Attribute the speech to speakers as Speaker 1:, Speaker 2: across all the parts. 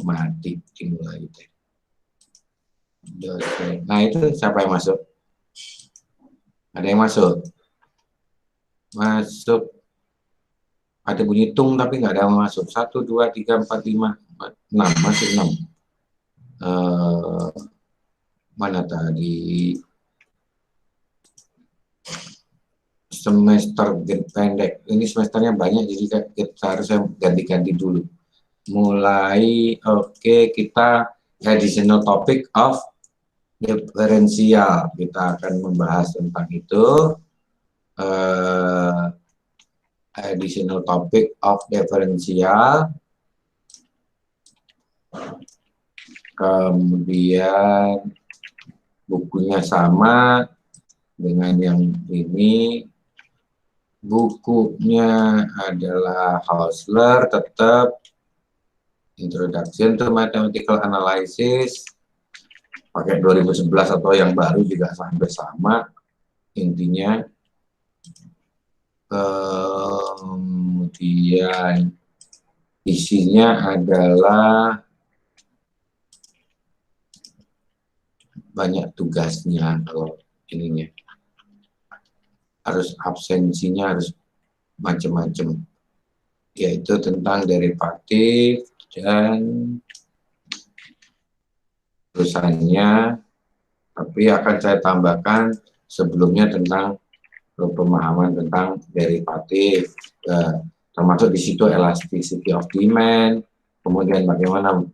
Speaker 1: mati dimulai. Nah itu siapa yang masuk? Ada yang masuk? Masuk. Ada bunyi tung tapi nggak ada yang masuk. 1, 2, 3, 4, 5, 6. Masih 6. Mana tadi? Semester pendek. Ini semesternya banyak jadi kita harus ganti-ganti dulu. Mulai kita additional topic of diferensial. Kita akan membahas tentang itu. Additional topic of diferensial. Kemudian bukunya sama dengan yang ini. Bukunya adalah Hausler, tetap Introduction to Mathematical Analysis, pakai 2011 atau yang baru juga sampai sama intinya. Kemudian isinya adalah banyak tugasnya. Kalau ininya harus absensinya harus macam-macam, yaitu tentang derivatif dan terusannya, tapi akan saya tambahkan sebelumnya tentang pemahaman tentang derivatif, termasuk di situ elasticity of demand, kemudian bagaimana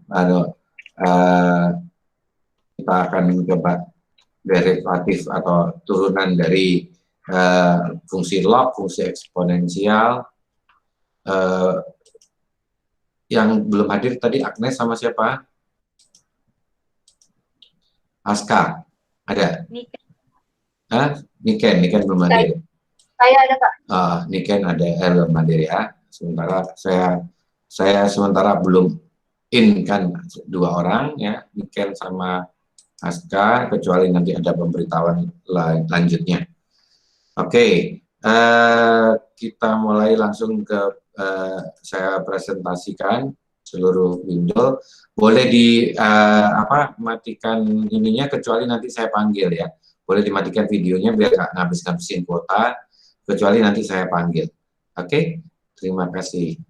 Speaker 1: kita akan mencoba derivatif atau turunan dari fungsi log, fungsi eksponensial. Yang belum hadir tadi Agnes sama siapa? Aska, ada? Niken belum hadir.
Speaker 2: Saya ada, Kak.
Speaker 1: Niken ada, belum hadir ya. Sementara saya sementara belum in kan 2 orang ya, Niken sama Aska, kecuali nanti ada pemberitahuan lanjutnya. Oke, kita mulai langsung ke saya presentasikan seluruh window. Boleh matikan ininya, kecuali nanti saya panggil ya. Boleh dimatikan videonya biar nggak ngabis-ngabisin kuota, kecuali nanti saya panggil. Oke, terima kasih.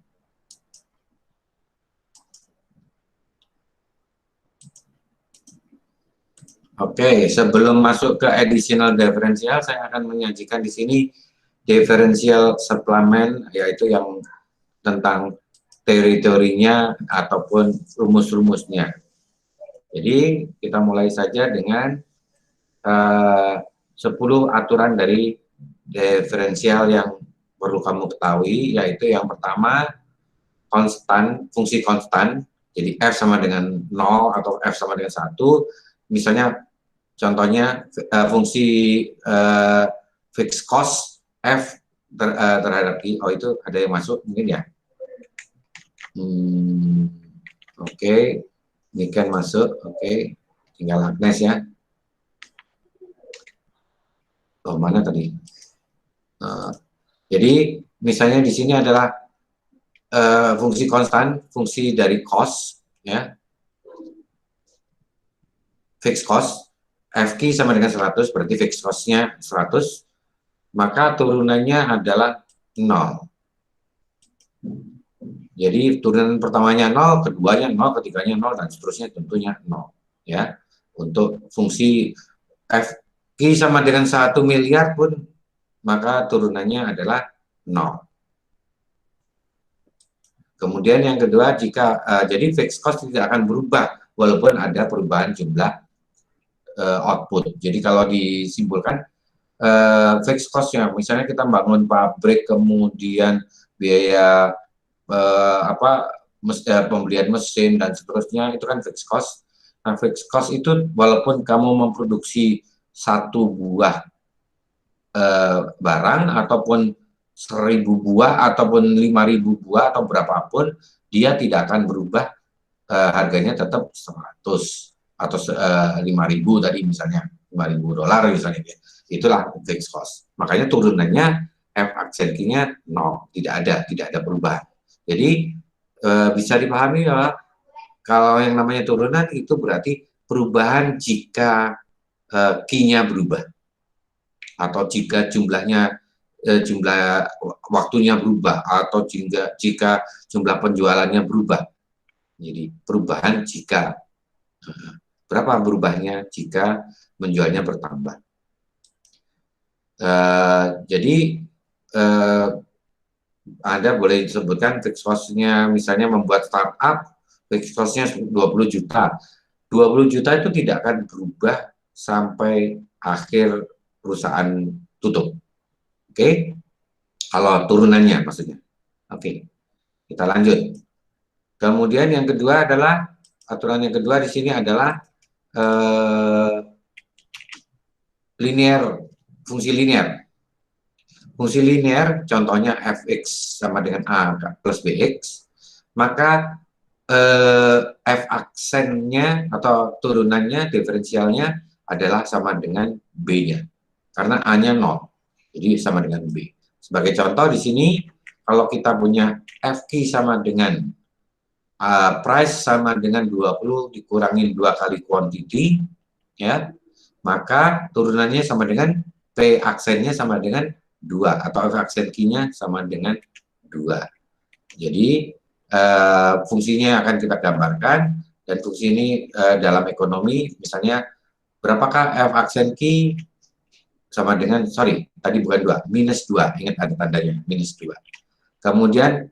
Speaker 1: Oke, sebelum masuk ke additional differential, saya akan menyajikan di sini differential supplement, yaitu yang tentang teori-teorinya ataupun rumus-rumusnya. Jadi kita mulai saja dengan 10 aturan dari diferensial yang perlu kamu ketahui, yaitu yang pertama konstan, fungsi konstan. Jadi F sama dengan 0 atau F sama dengan 1. Misalnya contohnya fungsi fixed cost F terhadap I. Oh, itu ada yang masuk mungkin ya. Oke. Ini kan masuk. Oke. Tinggal Agnes ya. Oh, mana tadi? Jadi misalnya di sini adalah fungsi konstan, fungsi dari cost ya. Fixed cost FQ sama dengan 100, berarti fixed cost-nya 100, maka turunannya adalah 0. Jadi turunan pertamanya 0, keduanya 0, ketiganya 0, dan seterusnya tentunya 0. Ya. Untuk fungsi FQ sama dengan 1 miliar pun, maka turunannya adalah 0. Kemudian yang kedua, jika jadi fixed cost tidak akan berubah walaupun ada perubahan jumlah output. Jadi kalau disimpulkan fixed cost-nya, misalnya kita bangun pabrik, kemudian biaya pembelian mesin dan seterusnya, itu kan fixed cost. Nah, fixed cost itu walaupun kamu memproduksi 1 buah barang ataupun 1000 buah ataupun 5000 buah atau berapapun, dia tidak akan berubah, harganya tetap 100 atau 5.000 tadi misalnya, $5.000 misalnya. Itulah fixed cost. Makanya turunannya F aksen-nya 0, tidak ada perubahan. Jadi bisa dipahami ya, Kalau yang namanya turunan itu berarti perubahan jika key-nya berubah, atau jika jumlah waktunya berubah, atau jika jumlah penjualannya berubah. Jadi perubahan jika, berapa berubahnya jika menjualnya bertambah. Jadi Anda boleh disebutkan fixed cost-nya, misalnya membuat startup, fixed cost-nya 20 juta. 20 juta itu tidak akan berubah sampai akhir perusahaan tutup. Oke? Kalau turunannya maksudnya. Oke, kita lanjut. Kemudian yang kedua adalah, aturan yang kedua di sini adalah linear, fungsi linear. Fungsi linear, contohnya fx sama dengan a plus bx, maka f aksennya atau turunannya, diferensialnya adalah sama dengan b-nya, karena a-nya 0, jadi sama dengan b. Sebagai contoh di sini, kalau kita punya fq sama dengan price sama dengan 20 dikurangin 2 kali quantity, ya, maka turunannya sama dengan p aksennya sama dengan 2, atau f aksen q-nya sama dengan 2. Jadi fungsinya akan kita gambarkan, dan fungsi ini dalam ekonomi, misalnya berapakah f aksen q sama dengan, sorry, tadi bukan 2, minus 2, ingat ada tandanya, minus 2. Kemudian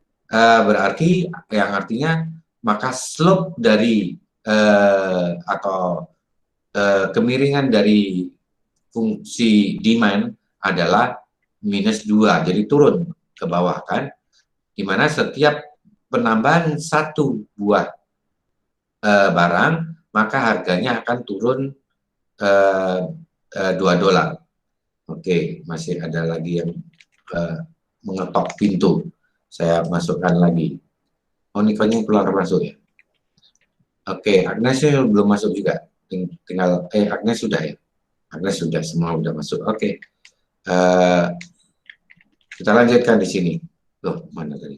Speaker 1: berarti, yang artinya, maka slope dari atau kemiringan dari fungsi demand adalah minus 2, jadi turun ke bawah kan, dimana setiap penambahan satu buah barang, maka harganya akan turun $2. Oke, masih ada lagi yang mengetok pintu, saya masukkan lagi. Oh, Nikonya keluar masuk ya. Oke, Agnesnya belum masuk juga, tinggal Agnes sudah ya. Agnes sudah, semua sudah masuk. Oke, kita lanjutkan di sini. Loh, mana tadi?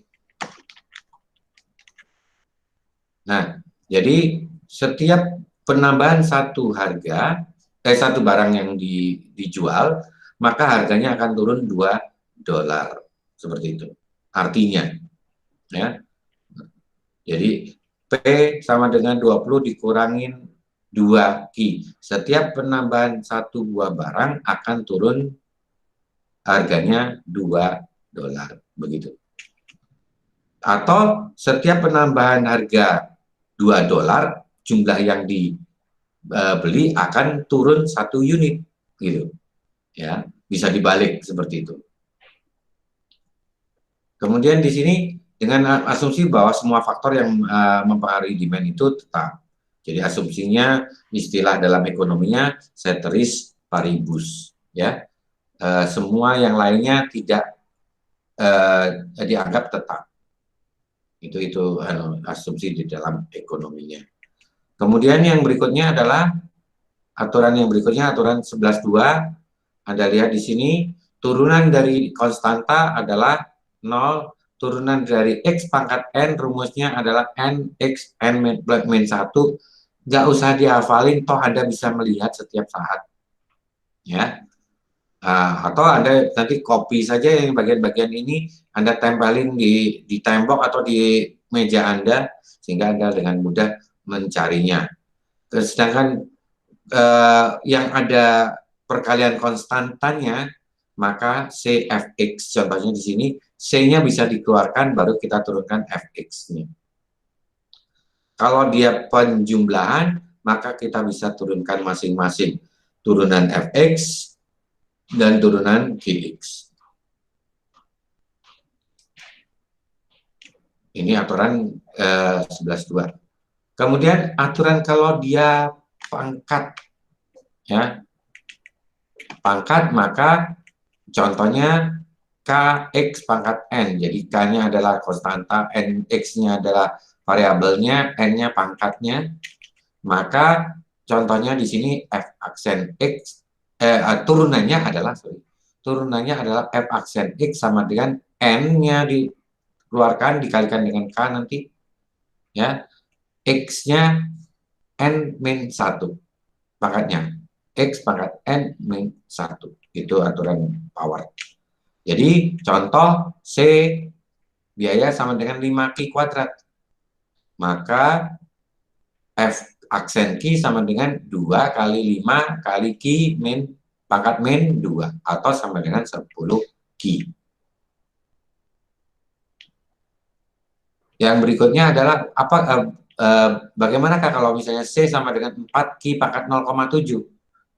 Speaker 1: Nah, jadi setiap penambahan satu harga, satu barang yang dijual, maka harganya akan turun $2, seperti itu. Artinya, ya. Jadi P sama dengan 20 dikurangin 2 Q. Setiap penambahan satu buah barang akan turun harganya $2, begitu. Atau setiap penambahan harga $2, jumlah yang dibeli akan turun 1 unit, gitu. Ya, bisa dibalik seperti itu. Kemudian di sini dengan asumsi bahwa semua faktor yang mempengaruhi demand itu tetap. Jadi asumsinya, istilah dalam ekonominya ceteris paribus, ya. Semua yang lainnya tidak dianggap tetap. Itu asumsi di dalam ekonominya. Kemudian yang berikutnya adalah aturan yang berikutnya, aturan 11.2. Anda lihat di sini, turunan dari konstanta adalah 0, turunan dari X pangkat N, rumusnya adalah N X N min 1. Nggak usah dihafalin, toh Anda bisa melihat setiap saat. Ya. Atau Anda nanti copy saja yang bagian-bagian ini, Anda tempelin di tembok atau di meja Anda, sehingga Anda dengan mudah mencarinya. Sedangkan yang ada perkalian konstantanya, maka CFX, contohnya di sini, C-nya bisa dikeluarkan, baru kita turunkan FX-nya. Kalau dia penjumlahan, maka kita bisa turunkan masing-masing turunan FX dan turunan GX. Ini aturan 11.2. Kemudian aturan kalau dia pangkat, ya, pangkat, maka contohnya KX pangkat N. Jadi K-nya adalah konstanta, NX-nya adalah variabelnya, N-nya pangkatnya. Maka contohnya di sini F aksen X, turunannya adalah F aksen X sama dengan N-nya dikeluarkan dikalikan dengan K nanti, ya. X-nya N min 1 pangkatnya. X pangkat N min 1. Itu aturan power. Jadi contoh C biaya sama dengan 5Q kuadrat. Maka F aksen Q sama dengan 2 kali 5 kali Q min pangkat min 2 atau sama dengan 10Q. Yang berikutnya adalah apa bagaimanakah kalau misalnya C sama dengan 4Q pangkat 0,7?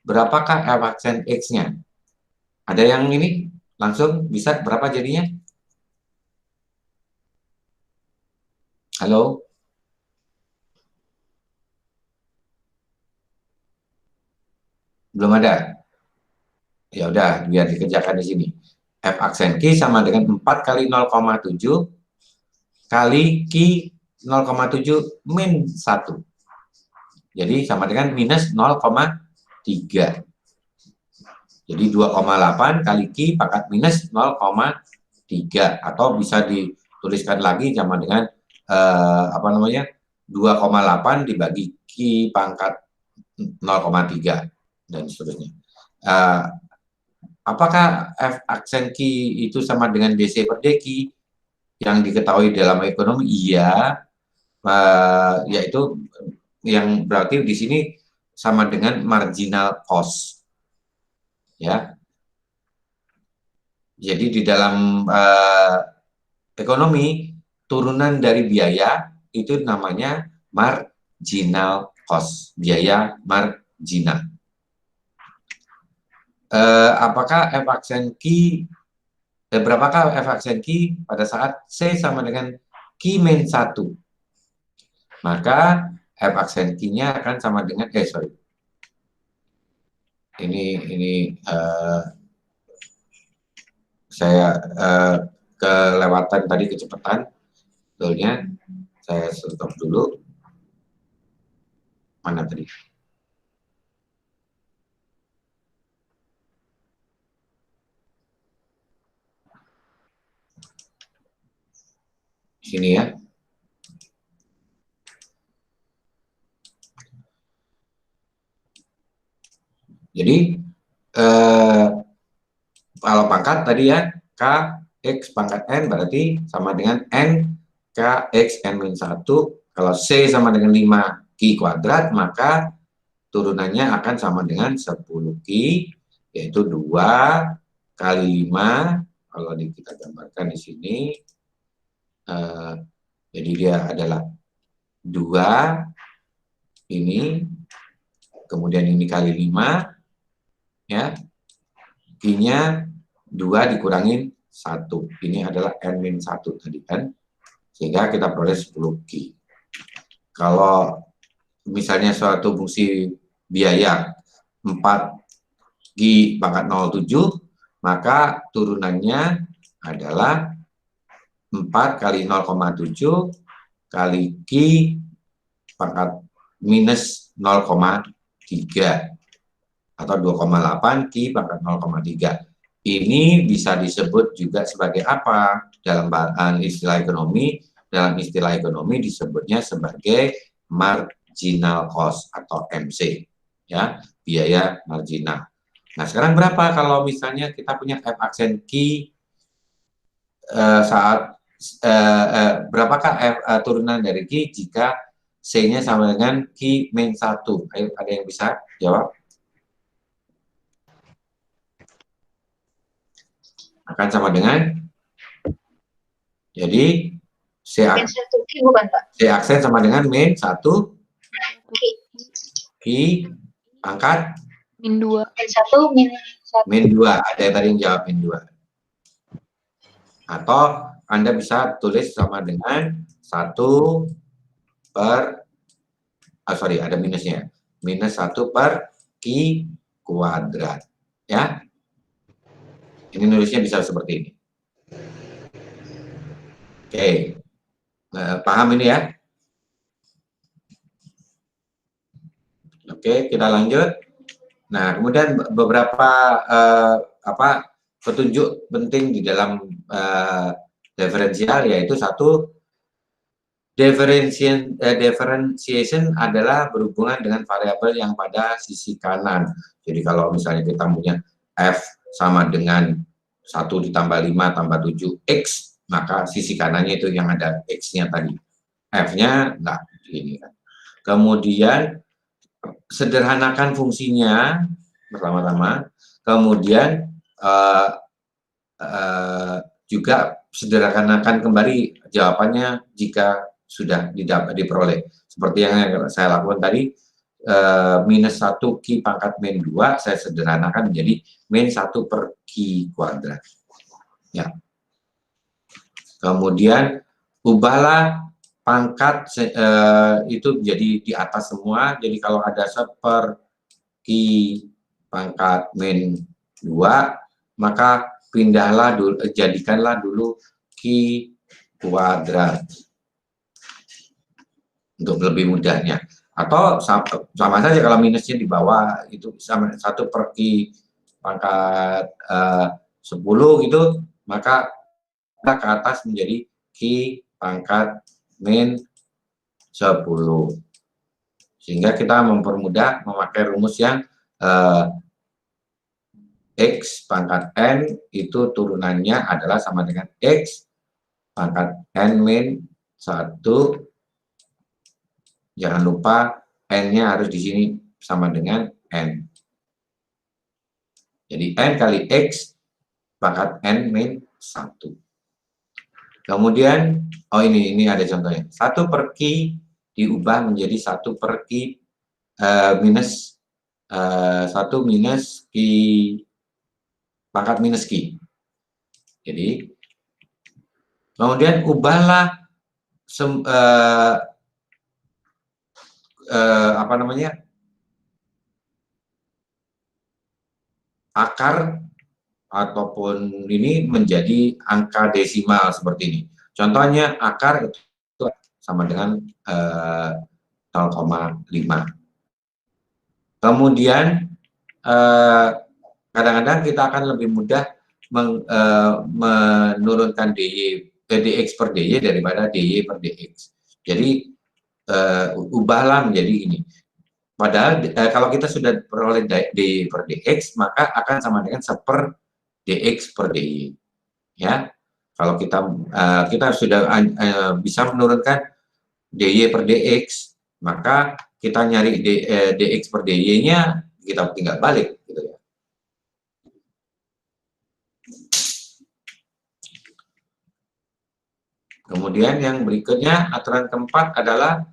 Speaker 1: Berapakah F aksen X-nya? Ada yang ini langsung bisa berapa jadinya? Halo? Belum ada? Ya udah, biar dikerjakan di sini. F aksen Q sama dengan 4 kali 0,7 kali Q 0,7 min 1. Jadi sama dengan minus 0,3. Jadi 2,8 kali Q pangkat minus 0,3. Atau bisa dituliskan lagi sama dengan apa namanya 2,8 dibagi Q pangkat 0,3 dan seterusnya. Apakah F aksen Q itu sama dengan DC per DQ? Yang diketahui dalam ekonomi, iya, yaitu yang berarti di sini sama dengan marginal cost, ya. Jadi di dalam ekonomi turunan dari biaya itu namanya marginal cost, biaya marginal. Apakah F aksen Q berapakah F aksen Q pada saat C sama dengan Q min 1? Maka F aksen Q-nya akan sama dengan, ini saya kelewatan tadi kecepatan, betulnya saya stop dulu. Mana tadi? Sini ya. Jadi kalau pangkat tadi ya, K X pangkat N berarti sama dengan N K X N min 1. Kalau C sama dengan 5Q kuadrat, maka turunannya akan sama dengan 10Q, yaitu 2 kali 5. Kalau kita gambarkan di sini, jadi dia adalah 2 ini, kemudian ini kali 5, ya. Q-nya 2 dikurangin 1. Ini adalah N-1 tadi kan. Sehingga kita peroleh 10Q. Kalau misalnya suatu fungsi biaya 4Q pangkat 07, maka turunannya adalah 4 kali 0,7 kali Q pangkat minus 0,3 atau 2,8 Q pangkat 0,3. Ini bisa disebut juga sebagai apa? Dalam istilah ekonomi, disebutnya sebagai marginal cost atau MC, ya, biaya marginal. Nah, sekarang berapa kalau misalnya kita punya F aksen Q saat berapakah turunan dari Q jika C-nya sama dengan Q min 1? Ayo, ada yang bisa jawab? Akan sama dengan, jadi C aksen sama dengan min 1 Q pangkat
Speaker 2: min 2.
Speaker 1: Min 2. Ada yang tadi yang jawab min 2. Atau Anda bisa tulis sama dengan 1 per, ada minusnya, minus 1 per Q kuadrat, ya. Ini nulisnya bisa seperti ini. Oke, paham ini ya? Oke, kita lanjut. Nah, kemudian beberapa petunjuk penting di dalam diferensial, yaitu satu, Differentiation adalah berhubungan dengan variabel yang pada sisi kanan. Jadi kalau misalnya kita punya F sama dengan 1 ditambah 5 tambah 7X, maka sisi kanannya itu yang ada X-nya tadi. F-nya enggak, ini kan. Kemudian sederhanakan fungsinya pertama-tama, kemudian juga sederhanakan kembali jawabannya jika sudah diperoleh. Seperti yang saya lakukan tadi, minus 1 Q pangkat min 2, saya sederhanakan menjadi min 1 per Q kuadrat. Ya. Kemudian, ubahlah pangkat itu jadi di atas semua, jadi kalau ada 1 per Q pangkat min 2, maka pindahlah dulu, jadikanlah dulu Q kuadrat untuk lebih mudahnya. Atau sama saja kalau minusnya di bawah itu sama 1 per Q pangkat 10 gitu, maka kita ke atas menjadi Q pangkat min 10. Sehingga kita mempermudah memakai rumus yang X pangkat N itu turunannya adalah sama dengan X pangkat N min 1. Jangan lupa N-nya harus di sini sama dengan N. Jadi N kali X pangkat N min 1. Kemudian, oh ini ada contohnya. 1 per Q diubah menjadi 1 per Q minus 1 minus Q pangkat minus Q. Jadi, kemudian ubahlah apa namanya, akar ataupun ini menjadi angka desimal seperti ini. Contohnya akar itu sama dengan 0,5. Kemudian kadang-kadang kita akan lebih mudah menurunkan dx per dy daripada dy per dx. Jadi ubahlah menjadi ini. Padahal kalau kita sudah peroleh dy per dx, maka akan sama dengan 1 per dx per dy. Ya, kalau kita sudah bisa menurunkan dy per dx, maka kita nyari dx per dy-nya kita tinggal balik gitu ya. Kemudian yang berikutnya, aturan keempat adalah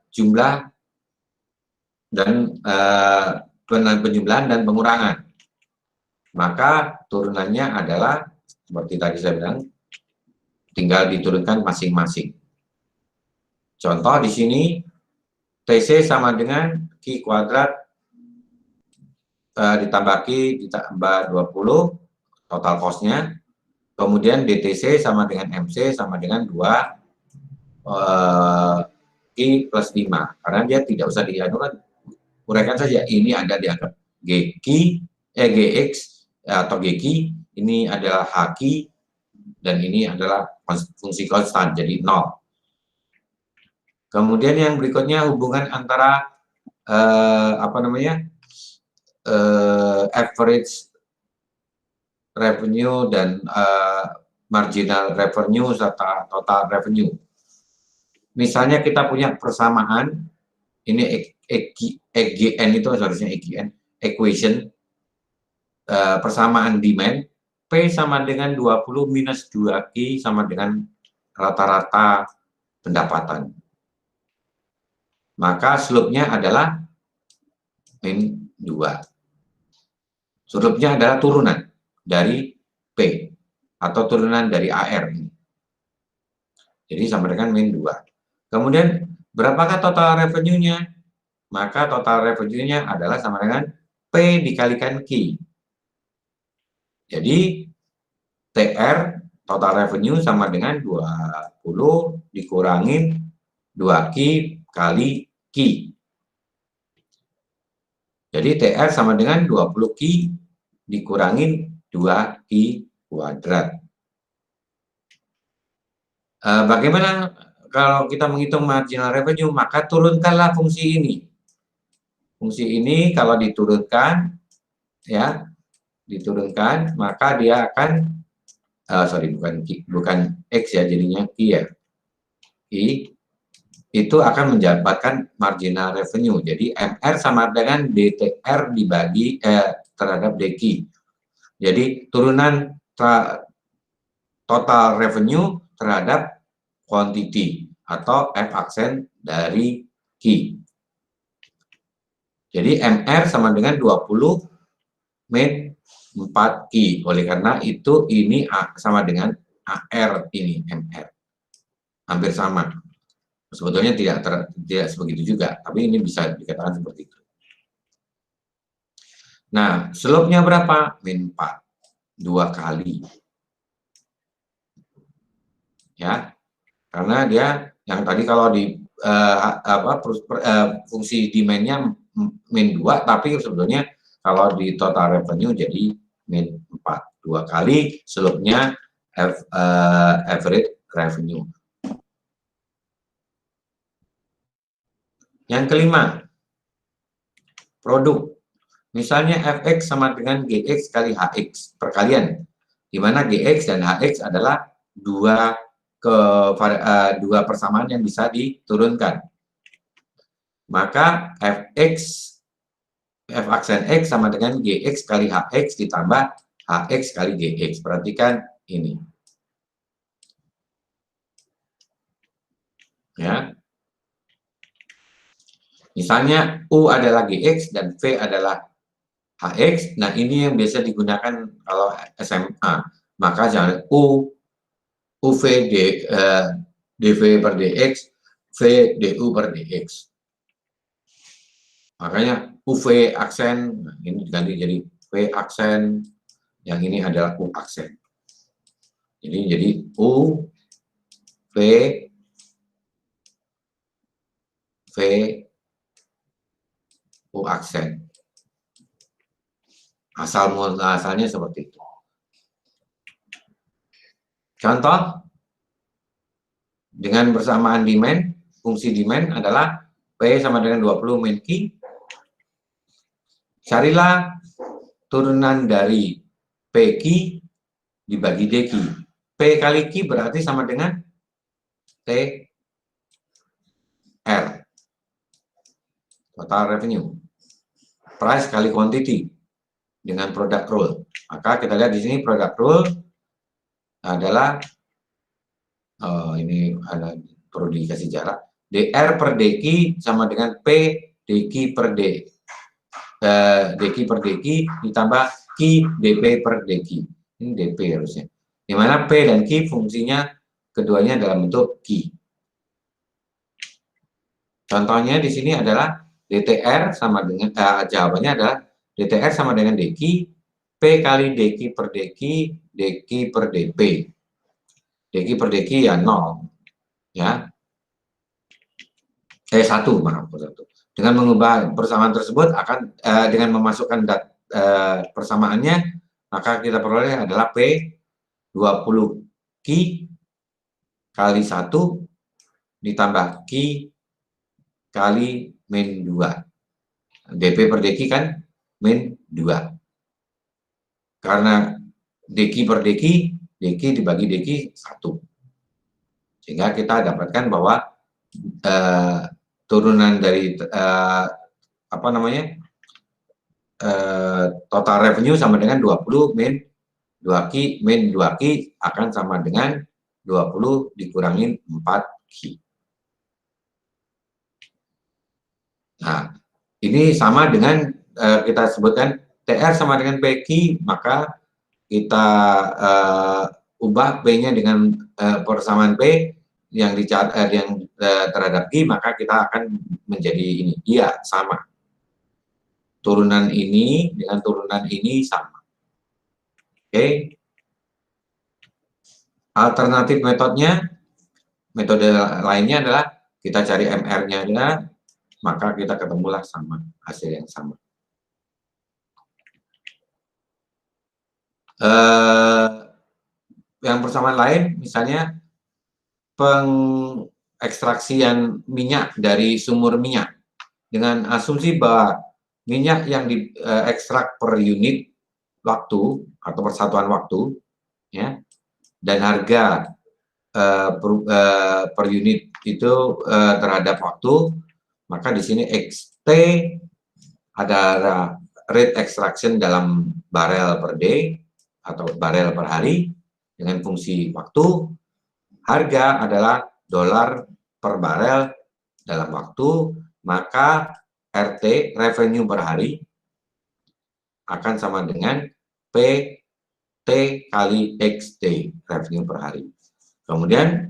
Speaker 1: jumlah dan penjumlahan dan pengurangan. Maka turunannya adalah seperti tadi saya bilang, tinggal diturunkan masing-masing. Contoh di sini TC sama dengan Q kuadrat ditambah Q ditambah 20 total cost-nya. Kemudian DTC sama dengan MC sama dengan 2 Q plus 5. Karena dia tidak usah dianukan, uraikan saja. Ini ada dianggap GX atau GQ, ini adalah HQ, dan ini adalah fungsi konstan, jadi 0. Kemudian yang berikutnya hubungan antara average revenue dan marginal revenue serta total revenue. Misalnya kita punya persamaan, ini EGN itu seharusnya EGN, equation, persamaan demand, P sama dengan 20 minus 2Q sama dengan rata-rata pendapatan. Maka slope-nya adalah min 2. Slope-nya adalah turunan dari P atau turunan dari AR ini. Jadi sama dengan min 2. Kemudian berapakah total revenue-nya? Maka total revenue-nya adalah sama dengan P dikalikan Q. Jadi TR total revenue sama dengan 20 dikurangin 2Q kali Q. Jadi TR sama dengan 20Q dikurangin 2Q kuadrat. Bagaimana kalau kita menghitung marginal revenue, maka turunkanlah fungsi ini. Fungsi ini kalau diturunkan, ya, diturunkan, maka dia akan, sorry, bukan X ya, jadinya I ya. I itu akan mendapatkan marginal revenue. Jadi MR sama dengan DTR dibagi terhadap DQ. Jadi turunan total revenue terhadap quantity atau F aksen dari Q. Jadi MR sama dengan 20 min 4 Q. Oleh karena itu ini sama dengan AR ini MR. Hampir sama. Sebetulnya tidak sebegitu juga, tapi ini bisa dikatakan seperti itu. Nah, slope-nya berapa? Min 4. 2 kali. Ya. Karena dia yang tadi kalau di fungsi demand-nya min 2, tapi sebetulnya kalau di total revenue jadi min 4. 2 kali slope-nya average revenue. Yang kelima, produk. Misalnya Fx sama dengan Gx kali Hx, perkalian. Di mana Gx dan Hx adalah dua persamaan yang bisa diturunkan. Maka Fx, F aksen X sama dengan Gx kali Hx ditambah Hx kali Gx. Perhatikan ini. Ya. Misalnya U adalah Gx dan V adalah Hx. Nah, ini yang biasa digunakan kalau SMA. Maka jangan UV dV per dx, V du per dx. Makanya UV aksen, ini diganti jadi V aksen, yang ini adalah U aksen. Jadi U, V, V, U aksen. Asalnya seperti itu. Contoh, dengan bersamaan demand, fungsi demand adalah P sama dengan 20 min Q. Carilah turunan dari PQ dibagi DQ. P kali Q berarti sama dengan TR, total revenue. Price kali quantity dengan product rule. Maka kita lihat di sini product rule adalah ini ada perlu dikasih jarak. DR per DQ sama dengan P DQ per D. DQ per DQ ditambah Q DP per DQ. Ini DP harusnya. Di mana P dan Q fungsinya keduanya dalam bentuk Q. Contohnya di sini adalah DTR sama dengan jawabannya adalah DTR sama dengan DQ, P kali DQ per DQ, DQ per DP. DQ per DQ ya 0. Ya. 1, maaf, 1. Dengan mengubah persamaan tersebut akan dengan memasukkan persamaannya, maka kita peroleh adalah P 20 Q kali 1 ditambah Q kali min 2. DP per DQ kan min 2. Karena DQ per DQ, DQ dibagi DQ 1. Sehingga kita dapatkan bahwa turunan dari total revenue sama dengan 20 min 2Q min 2Q akan sama dengan 20 dikurangin 4Q. Nah, ini sama dengan kita sebutkan TR sama dengan PQ, maka kita ubah P-nya dengan persamaan P yang terhadap Q, maka kita akan menjadi ini. Iya, sama. Turunan ini dengan turunan ini sama. Oke. Alternatif metode lainnya adalah kita cari MR-nya, maka kita ketemulah sama, hasil yang sama. Yang persamaan lain, misalnya pengekstraksian minyak dari sumur minyak dengan asumsi bahwa minyak yang diekstrak per unit waktu atau persatuan waktu, ya, dan harga per unit itu terhadap waktu, maka di sini XT adalah rate extraction dalam barel per day atau barel per hari dengan fungsi waktu. Harga adalah dolar per barel dalam waktu, maka RT, revenue per hari, akan sama dengan PT kali XT, revenue per hari. Kemudian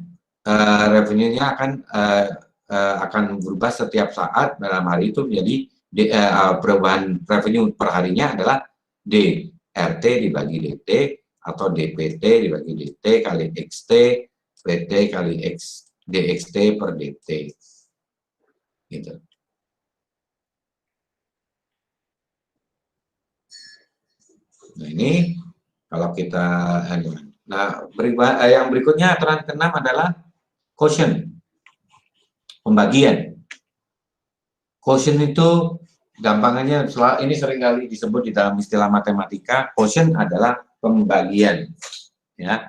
Speaker 1: revenue-nya akan berubah setiap saat dalam hari itu menjadi perubahan revenue per harinya adalah DRT dibagi DT atau DPT dibagi DT kali XT PT kali DXT per DT. Gitu. Nah ini kalau kita, yang berikutnya aturan ke-6 adalah quotient, pembagian. Quotient itu gampangannya, ini seringkali disebut di dalam istilah matematika, quotient adalah pembagian, ya,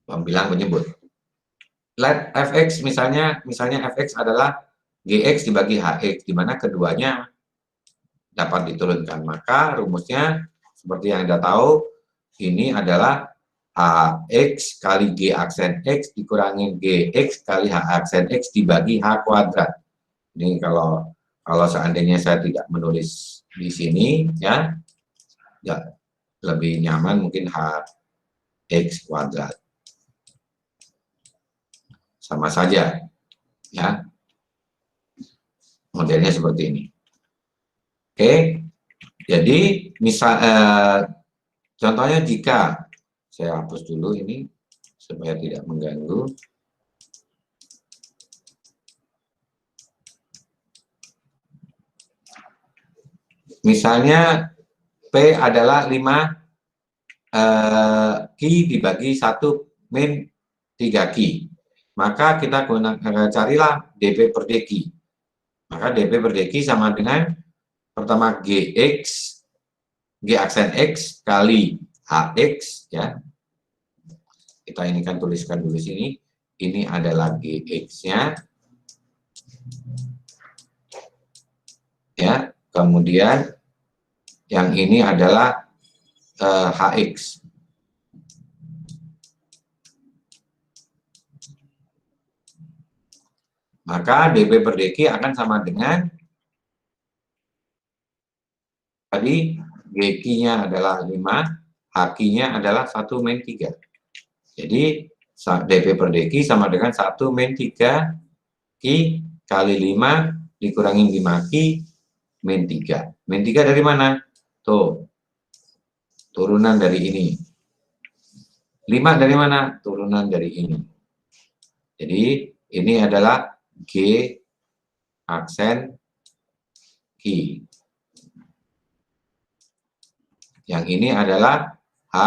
Speaker 1: pembilang penyebut. Let fx misalnya fx adalah gx dibagi hx, di mana keduanya dapat diturunkan. Maka rumusnya seperti yang Anda tahu, ini adalah hx kali g aksen x dikurangi gx kali h aksen x dibagi h kuadrat. Ini kalau seandainya saya tidak menulis di sini, ya lebih nyaman mungkin hx kuadrat. Sama saja, ya. Modelnya seperti ini. Oke, jadi contohnya jika saya hapus dulu ini supaya tidak mengganggu. Misalnya P adalah 5 Ki dibagi 1 min 3 Ki. Maka kita carilah dp per dq. Maka dp per dq sama dengan pertama gx, g aksen x kali hx, ya. Kita ini kan tuliskan dulu sini. Ini adalah gx-nya, ya. Kemudian yang ini adalah hx. Maka dp per dq akan sama dengan tadi gq-nya adalah 5, hq-nya adalah 1 min 3. Jadi dp per dq sama dengan 1 min 3 Ki kali 5 dikurangi 5 Ki min 3. Min 3 dari mana? Tuh, turunan dari ini. 5 dari mana? Turunan dari ini. Jadi ini adalah G aksen Ki. Yang ini adalah H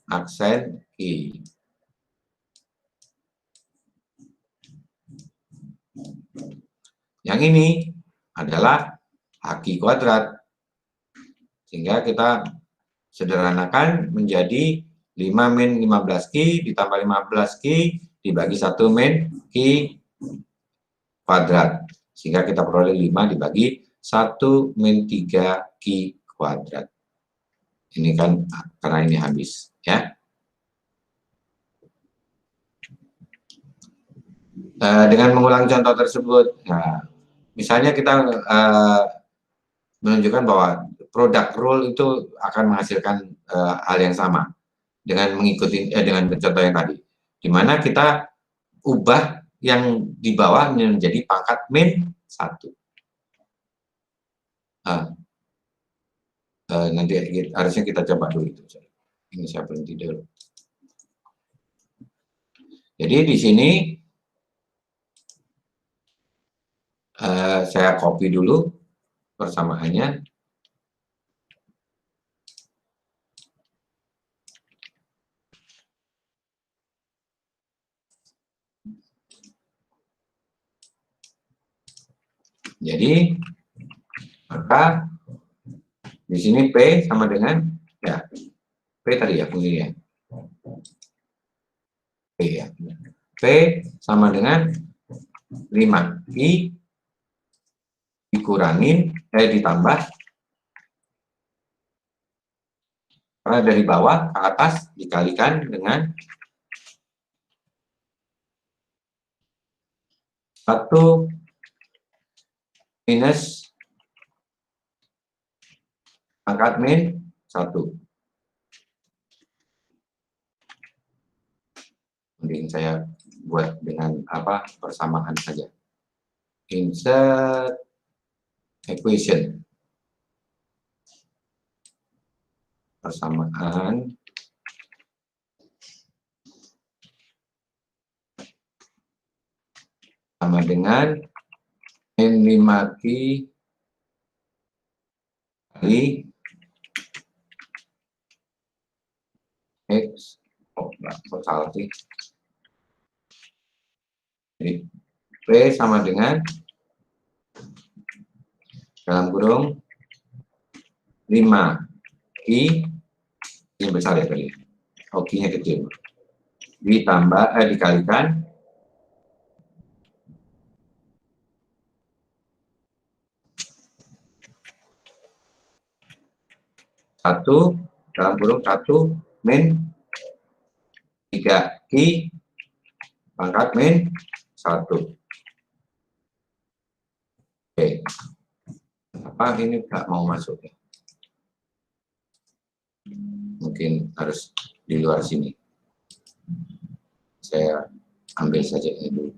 Speaker 1: aksen Ki. Yang ini adalah Hq kuadrat. Sehingga kita sederhanakan menjadi 5 min 15 Ki ditambah 15 Ki dibagi 1 min Ki kuadrat. Sehingga kita peroleh 5 dibagi 1 min 3 Ki kuadrat. Ini kan karena ini habis, ya. Dengan mengulang contoh tersebut, nah, misalnya kita menunjukkan bahwa product rule itu akan menghasilkan hal yang sama dengan mengikuti dengan contoh yang tadi, di mana kita ubah yang di bawah menjadi pangkat min 1. Nanti harusnya kita coba dulu itu. Ini saya berhenti dulu. Jadi di sini saya copy dulu persamaannya. Jadi maka di sini P sama dengan ya P tadi ya fungsinya. P ya. P sama dengan 5i dikurangin ditambah, karena dari bawah ke atas dikalikan dengan 1 minus pangkat min 1. Mending saya buat dengan apa, persamaan saja. Insert equation. Persamaan sama dengan min 5q kali x. Oh, enggak, salah sih. Jadi P sama dengan dalam kurung 5i, ini besar ya tadi, q-nya kecil, ditambah dikalikan 1 dalam kurung 1 min 3i pangkat min 1. Oke, apa ini nggak mau masuk ya? Mungkin harus di luar sini. Saya ambil saja ini dulu.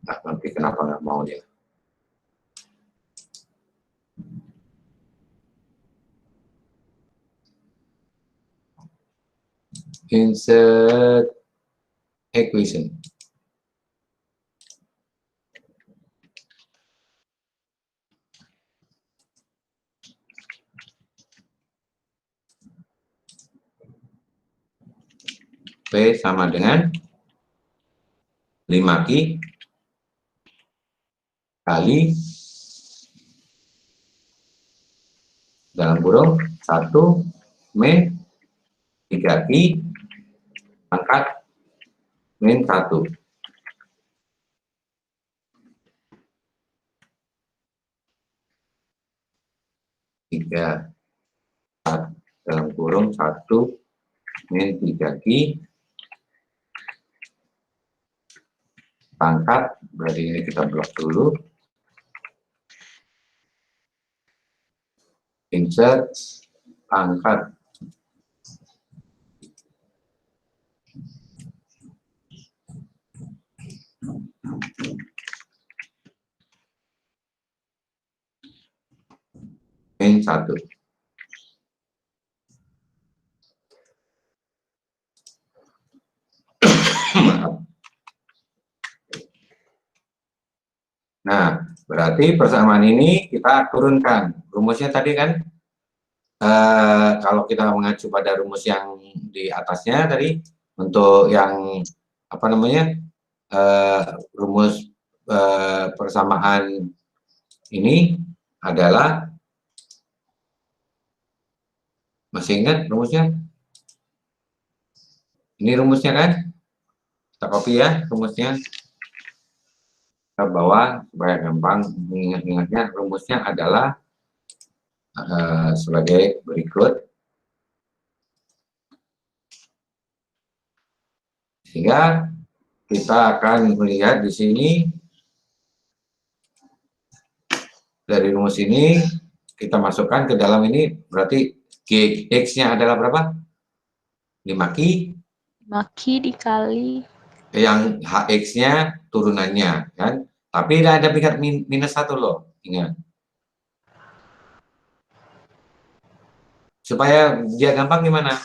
Speaker 1: Nah, nanti kenapa nggak mau dia? Insert equation. P sama dengan 5q kali dalam kurung 1 min 3q pangkat min 1. Tiga dalam kurung 1 min 3q pangkat, berarti ini kita blok dulu. Insert pangkat min 1. Nah, berarti persamaan ini kita turunkan. Rumusnya tadi kan, kalau kita mengacu pada rumus yang di atasnya tadi, untuk yang apa namanya, rumus persamaan ini adalah, masih ingat rumusnya? Ini rumusnya kan? Kita copy ya rumusnya. Ke bawah supaya gampang mengingat-ingatnya. Rumusnya adalah sebagai berikut, sehingga kita akan melihat di sini dari rumus ini kita masukkan ke dalam ini, berarti x-nya adalah berapa? 5q
Speaker 2: 5q dikali
Speaker 1: yang hx-nya turunannya kan, tapi ada tingkat minus 1 loh, ingat. Supaya dia gampang gimana?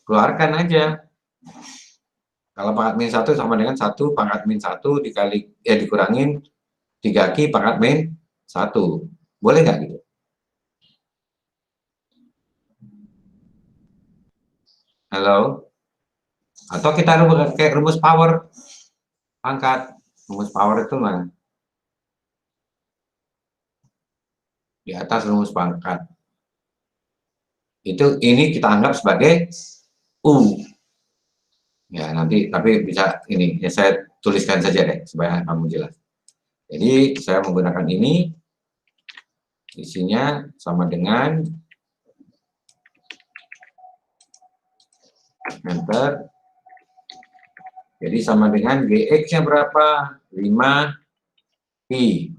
Speaker 1: Keluarkan aja. Kalau pangkat min 1 sama dengan 1 pangkat min 1 dikali dikurangin 3q pangkat min 1. Boleh nggak gitu? Halo? Atau kita pakai rumus power pangkat. Rumus power itu mana? Di atas rumus pangkat. Ini kita anggap sebagai U. Ya, nanti tapi bisa ini ya saya tuliskan saja deh supaya kamu jelas. Jadi saya menggunakan ini, isinya sama dengan enter. Jadi sama dengan GX-nya berapa? 5 pi.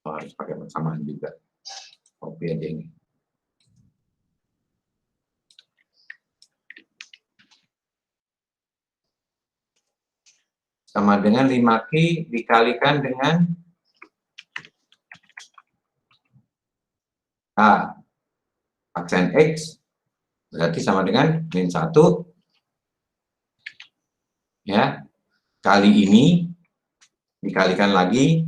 Speaker 1: Oh, harus pakai persamaan juga. Copy aja ini. Sama dengan 5Q dikalikan dengan K aksen X, berarti sama dengan min 1, ya, kali ini dikalikan lagi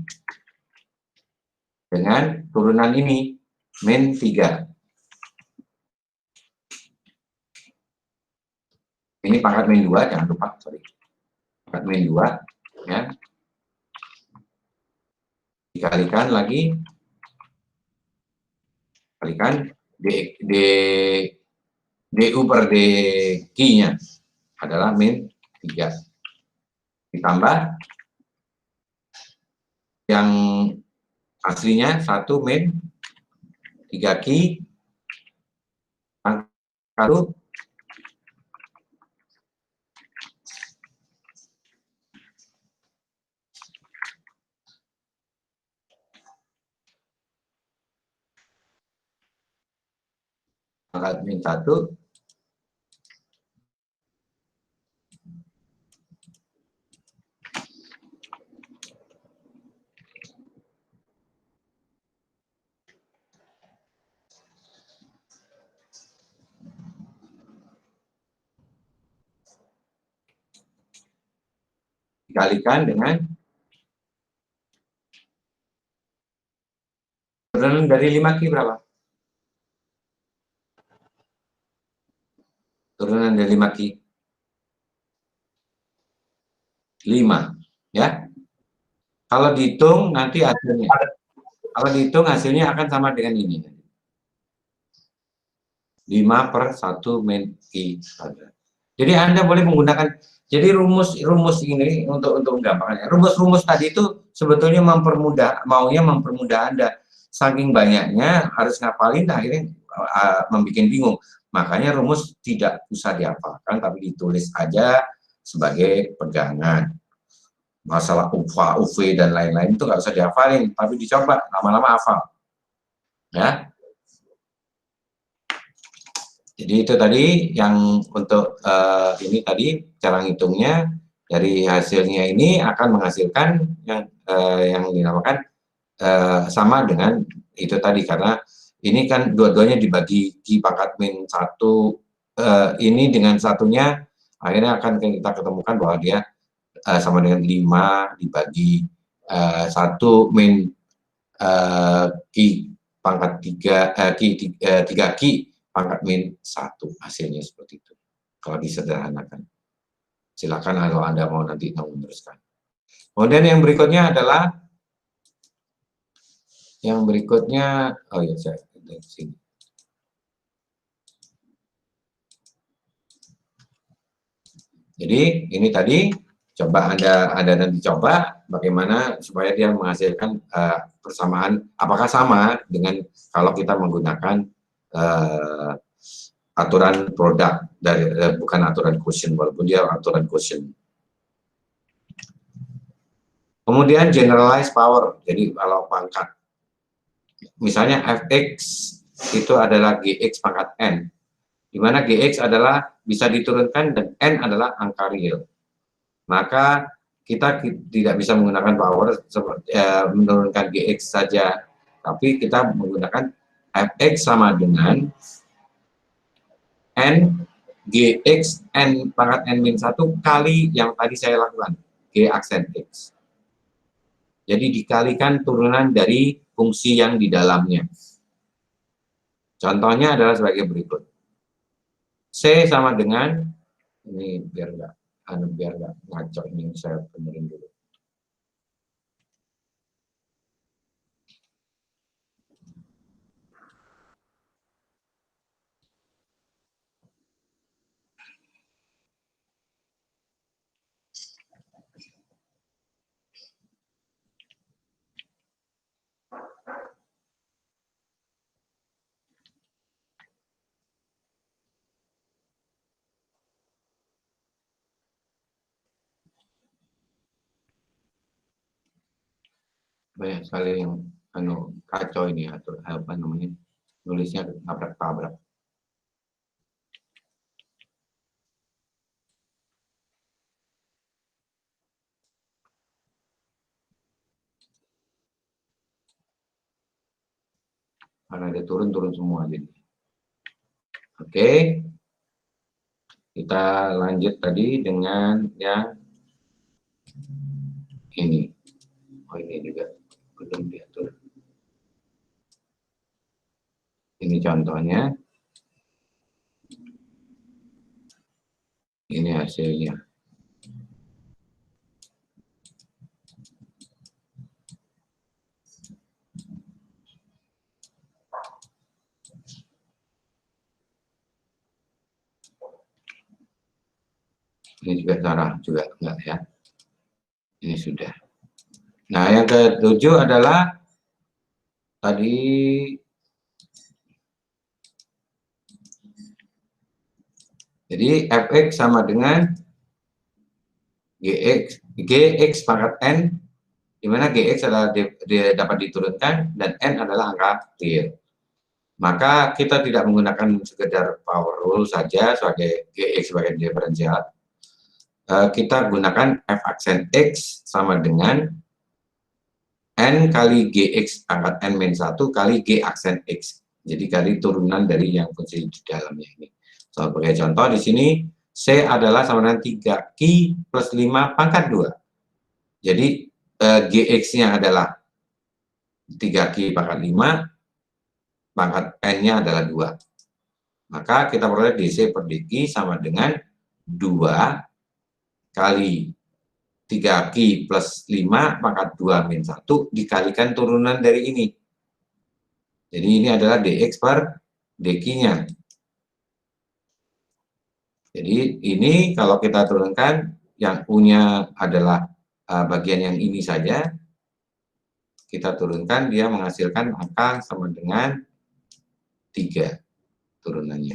Speaker 1: dengan turunan ini, min 3. Ini pangkat min 2, jangan lupa, sorry. Pangkat min 2, ya. Dikalikan lagi, kalikan DU per DQ-nya adalah min 3. Ditambah yang aslinya 1 min 3Q pangkat 1 pangkat min 1 dikalikan dengan turunan dari 5Q berapa? Turunan dari 5Q 5, ya. Kalau dihitung nanti hasilnya, akan sama dengan ini. 5 per 1 min Q kuadrat. Jadi Anda boleh menggunakan, jadi rumus ini untuk gampangannya. Rumus tadi itu sebetulnya maunya mempermudah Anda. Saking banyaknya harus ngapalin, akhirnya membuat bingung. Makanya rumus tidak usah dihafalkan, tapi ditulis aja sebagai pegangan. Masalah UFA, UV, dan lain-lain itu nggak usah dihafalin, tapi dicoba, lama-lama hafal. Ya. Jadi itu tadi yang untuk ini tadi cara ngitungnya, dari hasilnya ini akan menghasilkan yang dinamakan sama dengan itu tadi, karena ini kan dua-duanya dibagi Q pangkat min 1 ini dengan satunya, akhirnya akan kita ketemukan bahwa dia sama dengan 5 dibagi 1 min Q pangkat 3Q pangkat min 1, hasilnya seperti itu. Kalau disederhanakan. Silakan kalau Anda mau nanti meneruskan. Kemudian yang berikutnya adalah oh ya, saya di sini. Jadi ini tadi coba Anda nanti coba bagaimana supaya dia menghasilkan persamaan, apakah sama dengan kalau kita menggunakan aturan produk dari bukan aturan quotient, walaupun dia aturan quotient. Kemudian generalized power, jadi kalau pangkat, misalnya fx itu adalah gx pangkat n, di mana gx adalah bisa diturunkan dan n adalah angka real. Maka kita tidak bisa menggunakan power menurunkan gx saja, tapi kita menggunakan fx sama dengan n gx n pangkat n min 1 kali yang tadi saya lakukan, g aksen x. Jadi dikalikan turunan dari fungsi yang di dalamnya. Contohnya adalah sebagai berikut. C sama dengan Ini biar nggak ngaco, ini saya benerin dulu. Banyak sekali yang kacau ini, atau apa namanya, nulisnya nabrak-tabrak. Karena dia turun semua jadi. Oke, kita lanjut tadi dengan yang ini. Oh, ini juga belum diatur. Ini contohnya. Ini hasilnya. Ini juga salah juga enggak ya. Ini sudah. Nah, yang ketujuh adalah tadi jadi fx sama dengan gx pangkat n, di mana gx adalah dapat diturunkan dan n adalah angka real. Maka kita tidak menggunakan sekedar power rule saja sebagai gx sebagai diferensial. Kita gunakan f aksen x sama dengan n kali gx pangkat n min 1 kali g aksen x. Jadi kali turunan dari yang fungsi di dalamnya ini. Sebagai contoh di sini c adalah sama dengan 3 ki plus 5 pangkat 2. Jadi gx-nya adalah 3 ki pangkat 5, pangkat n-nya adalah 2. Maka kita peroleh dc per dq sama dengan 2 kali 3 ki plus 5 pangkat 2 min 1 dikalikan turunan dari ini. Jadi ini adalah dx per dq-nya. Jadi ini kalau kita turunkan, yang u-nya adalah bagian yang ini saja, kita turunkan, dia menghasilkan angka sama dengan 3 turunannya.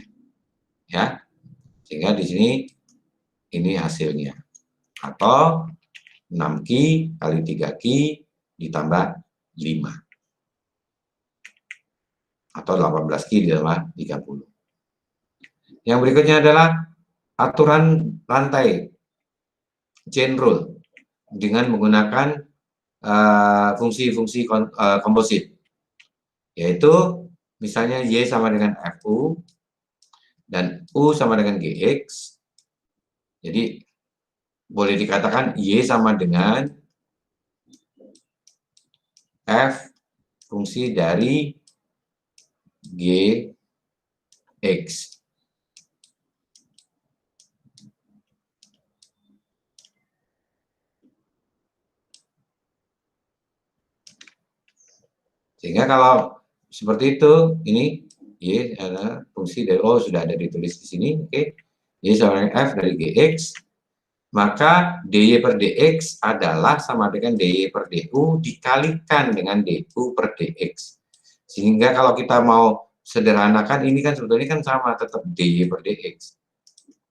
Speaker 1: Ya. Sehingga di sini ini hasilnya. Atau 6 ki kali 3 ki ditambah 5. Atau 18 ki ditambah 30. Yang berikutnya adalah aturan rantai, chain rule, dengan menggunakan fungsi-fungsi komposit. Yaitu misalnya y sama dengan fu dan u sama dengan gx. Jadi boleh dikatakan y sama dengan f fungsi dari gx. Sehingga kalau seperti itu, ini y adalah fungsi dari, sudah ada ditulis di sini, oke. Y sama dengan f dari gx, maka dy per dx adalah sama dengan dy per du dikalikan dengan du per dx. Sehingga kalau kita mau sederhanakan, ini kan sebetulnya kan sama, tetap dy per dx.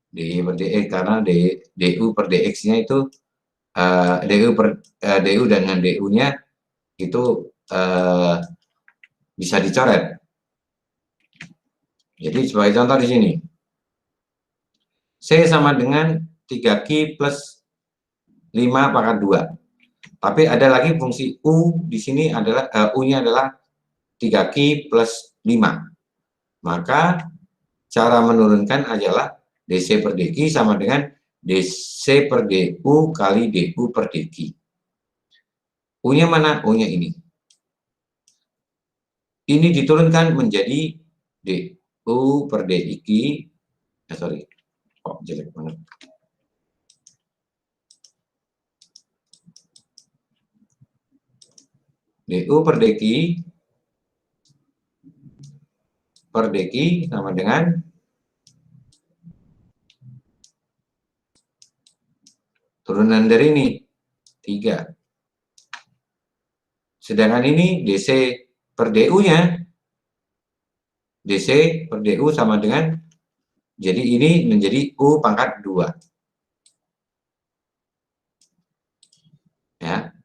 Speaker 1: Dy per dx, karena du per dx-nya itu, du dengan du-nya itu bisa dicoret. Jadi sebagai contoh di sini, C sama dengan 3 ki plus 5 pangkat 2. Tapi ada lagi fungsi U di sini adalah, U-nya adalah 3 ki plus 5. Maka cara menurunkan adalah dc per dq sama dengan dc per du kali du per dq. U-nya mana? U-nya ini. Ini diturunkan menjadi du per dq, Kok jelek banget. DU per deki sama dengan turunan dari ini 3. Sedangkan ini DC per DU-nya. DC per DU sama dengan, jadi ini menjadi U pangkat 2. Ya,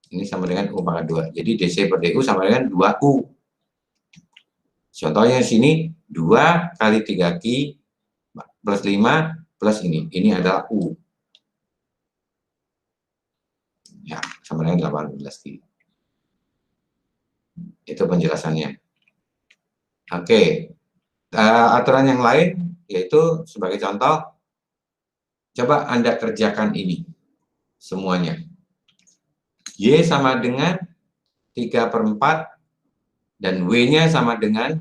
Speaker 1: ini sama dengan U pangkat 2. Jadi DC per DU sama dengan 2U. Contohnya di sini 2 kali 3Q plus 5 plus ini. Ini adalah U. Ya, sama dengan 18Q. Itu penjelasannya. Oke. Aturan yang lain yaitu sebagai contoh, coba Anda kerjakan ini semuanya. Y sama dengan 3/4 dan W-nya sama dengan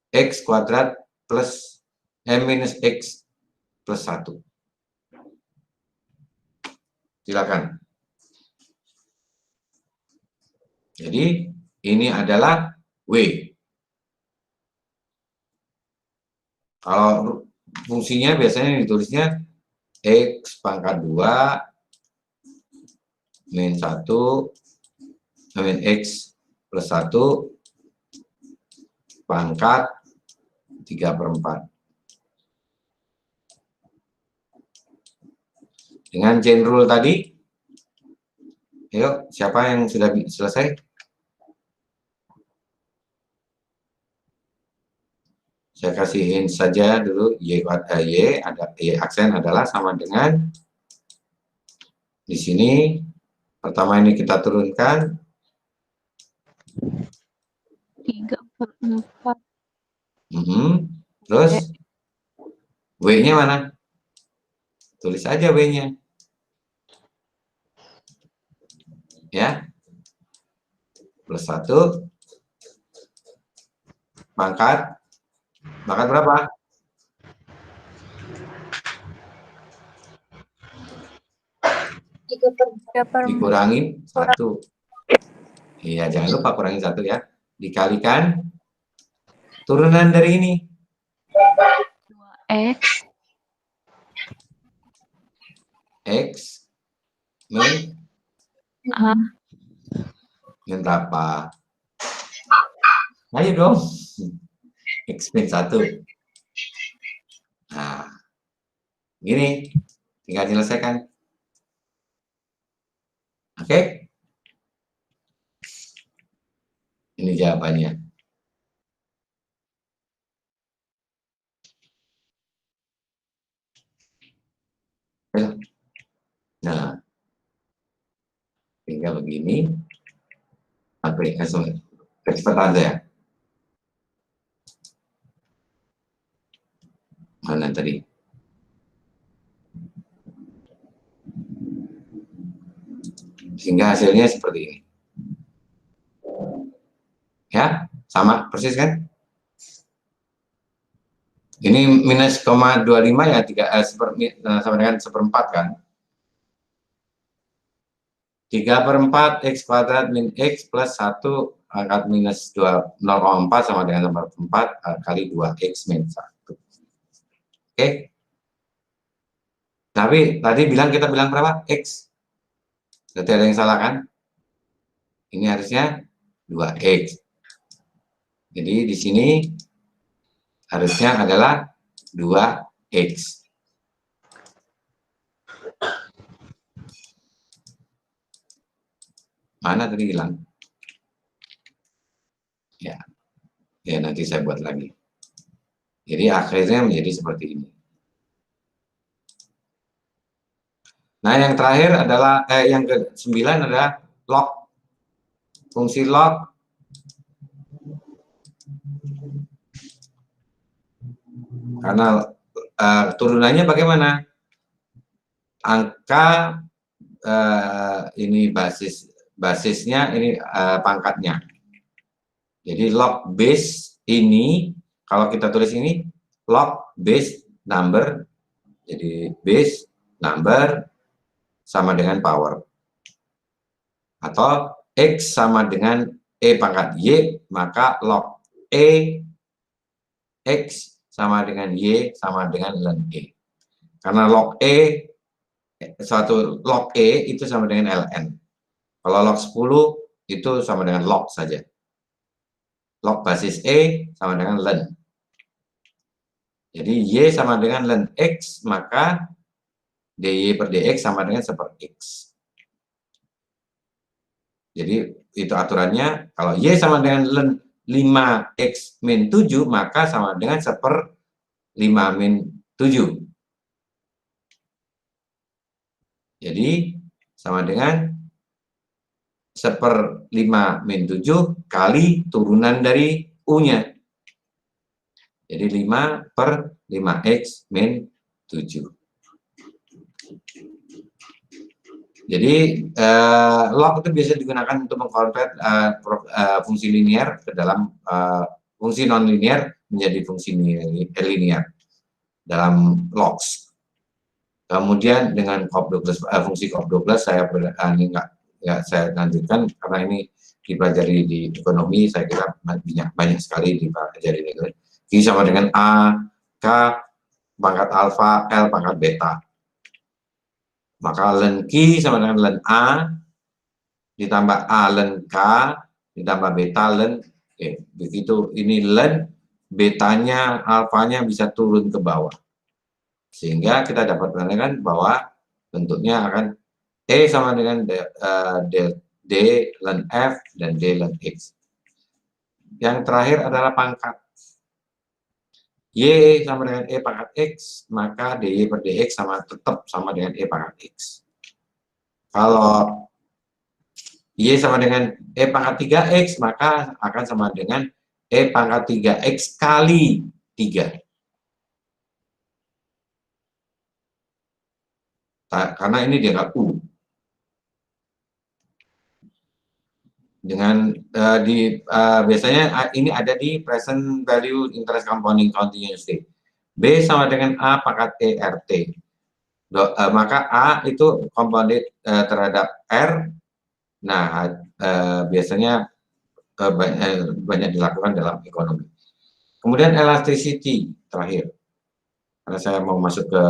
Speaker 1: X kuadrat plus M minus X plus 1. Silakan. Jadi ini adalah W. Kalau fungsinya biasanya ditulisnya X pangkat 2 min 1 min X plus 1 pangkat 3/4. Dengan chain rule tadi, ayo siapa yang sudah selesai? Saya kasihin saja dulu Y ada Y aksen adalah sama dengan di sini. Pertama ini kita turunkan
Speaker 2: 3/4.
Speaker 1: Terus W-nya mana? Tulis aja W-nya. Ya. Plus 1 pangkat berapa? Dikurangin 1. Iya, jangan lupa kurangi 1 ya. Dikalikan turunan dari ini
Speaker 2: 2X
Speaker 1: X min min berapa? Ayo dong. X min 1. Nah, gini. Tinggal selesaikan. Oke? Ini jawabannya. Nah, tinggal begini. Kecepatan saya. Mana tadi? Sehingga hasilnya seperti ini. Ya, sama persis kan? Ini minus 0,25 ya, sama dengan 1/4 kan? 3/4 X kuadrat min X plus 1 pangkat minus 0,4 sama dengan 1/4 kali 2X min 1. Oke? Tapi tadi kita bilang berapa? X. Berarti ada yang salah kan? Ini harusnya 2X. Jadi di sini harusnya adalah 2X. Mana tadi hilang? Ya, nanti saya buat lagi. Jadi akhirnya menjadi seperti ini. Nah, yang terakhir adalah yang ke-9 adalah log. Fungsi log karena turunannya bagaimana? Angka ini basisnya ini pangkatnya. Jadi log base ini kalau kita tulis ini log base number Jadi base, number, sama dengan power. Atau X sama dengan E pangkat Y, maka log E X sama dengan Y sama dengan ln E. Karena log E itu sama dengan ln. Kalau log 10 itu sama dengan log saja. Log basis E sama dengan ln. Jadi Y sama dengan ln X, maka dy per dx sama dengan 1/x. Jadi itu aturannya, kalau Y sama dengan ln 5x min 7, maka sama dengan 1/5 min 7. Jadi sama dengan 1/5 min 7 kali turunan dari U-nya. Jadi 5/5x min 7. Jadi log itu biasa digunakan untuk mengkonvert fungsi linear ke dalam fungsi non-linear menjadi fungsi linear dalam logs. Kemudian dengan fungsi COP12 saya ini nggak saya lanjutkan karena ini dipelajari di ekonomi, saya kira banyak sekali dipelajari di ekonomi. Q sama dengan A, K pangkat alfa, L pangkat beta. Maka ln Q sama dengan ln A ditambah A ln K ditambah beta ln E. Begitu ini ln, betanya, alfanya bisa turun ke bawah. Sehingga kita dapat menandakan bahwa bentuknya akan E sama dengan D ln F dan D ln X. Yang terakhir adalah pangkat. Y sama dengan E pangkat X, maka dy per dx tetap sama dengan E pangkat X. Kalau Y sama dengan E pangkat 3x, maka akan sama dengan E pangkat 3x kali 3. Karena ini dianggap U. Dengan biasanya ini ada di present value interest compounding continuously. B sama dengan A pangkat ERT. Maka A itu compounded terhadap R. Nah, biasanya banyak dilakukan dalam ekonomi. Kemudian elasticity terakhir. Karena saya mau masuk ke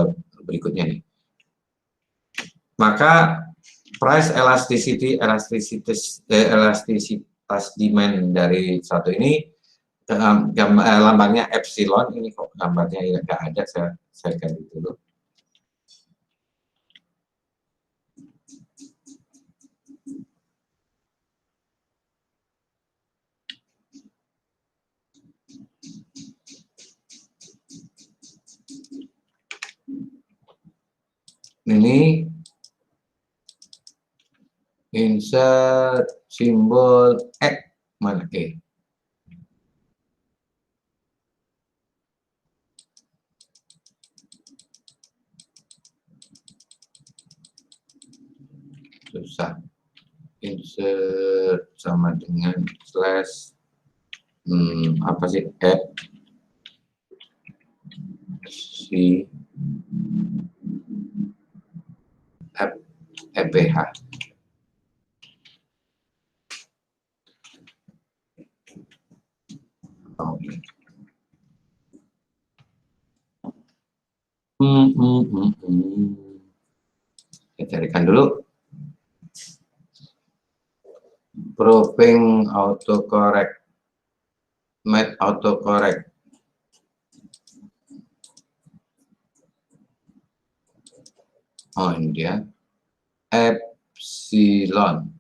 Speaker 1: berikutnya nih. Maka price elastisitas demand dari satu ini lambangnya epsilon. Ini kok gambarnya nggak ada, saya ganti dulu. Ini insert simbol X, mana E? Susah. Insert sama dengan slash apa sih, FPH. Oh, ini. Kita carikan dulu. Proving autocorrect, Math autocorrect. Oh, ini dia. Epsilon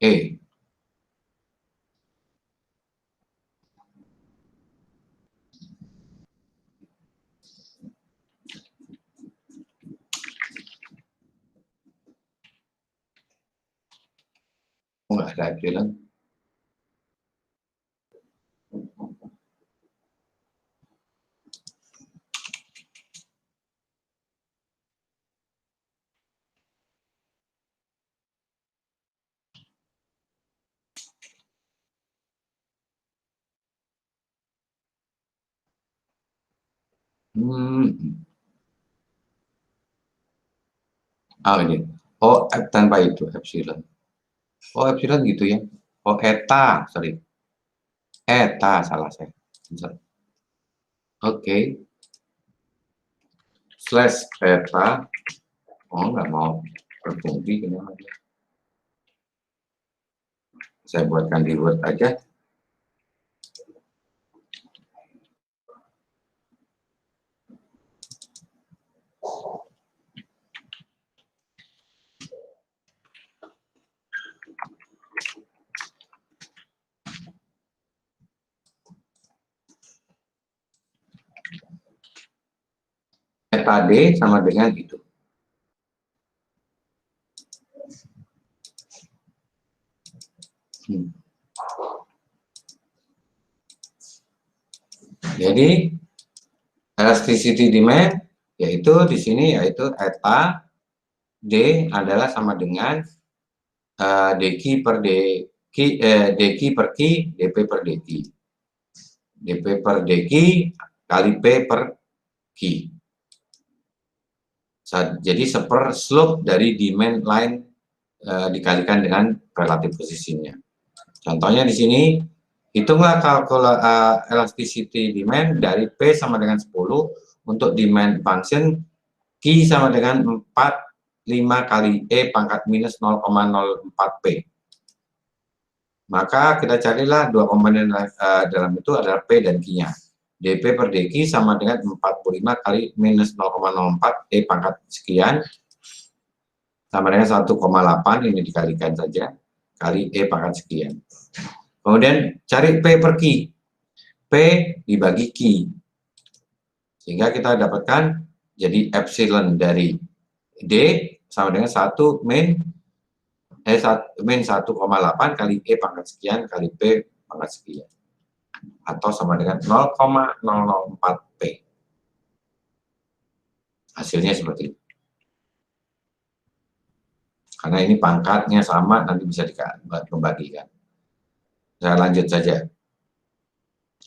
Speaker 1: E. Oh, nggak ada epsilon. Oh ini, oh tanpa itu epsilon. Oh epsilon gitu ya. Oh eta, sorry. Eta salah saya. Oke. Slash eta. Oh nggak mau berfungsi kenapa? Saya buatkan di Word aja. Eta D sama dengan itu. Jadi elasticity demand yaitu di sini yaitu eta D adalah sama dengan dq per dq dq per q dp per dq dp per dq kali p per q. Jadi seper slope dari demand line dikalikan dengan relatif posisinya. Contohnya di sini, hitunglah elasticity demand dari P sama dengan 10 untuk demand function Q sama dengan 45 kali E pangkat minus 0,04 P. Maka kita carilah dua komponen dalam itu adalah P dan Q-nya. dP per dQ sama dengan 45 kali minus 0,04 E pangkat sekian sama dengan 1,8, ini dikalikan saja kali E pangkat sekian. Kemudian cari P per Q. P dibagi Q. Sehingga kita dapatkan jadi epsilon dari D sama dengan 1 min 1,8 kali E pangkat sekian kali P pangkat sekian. Atau sama dengan 0,004 P. Hasilnya seperti itu. Karena ini pangkatnya sama, nanti bisa membagikan. Saya lanjut saja.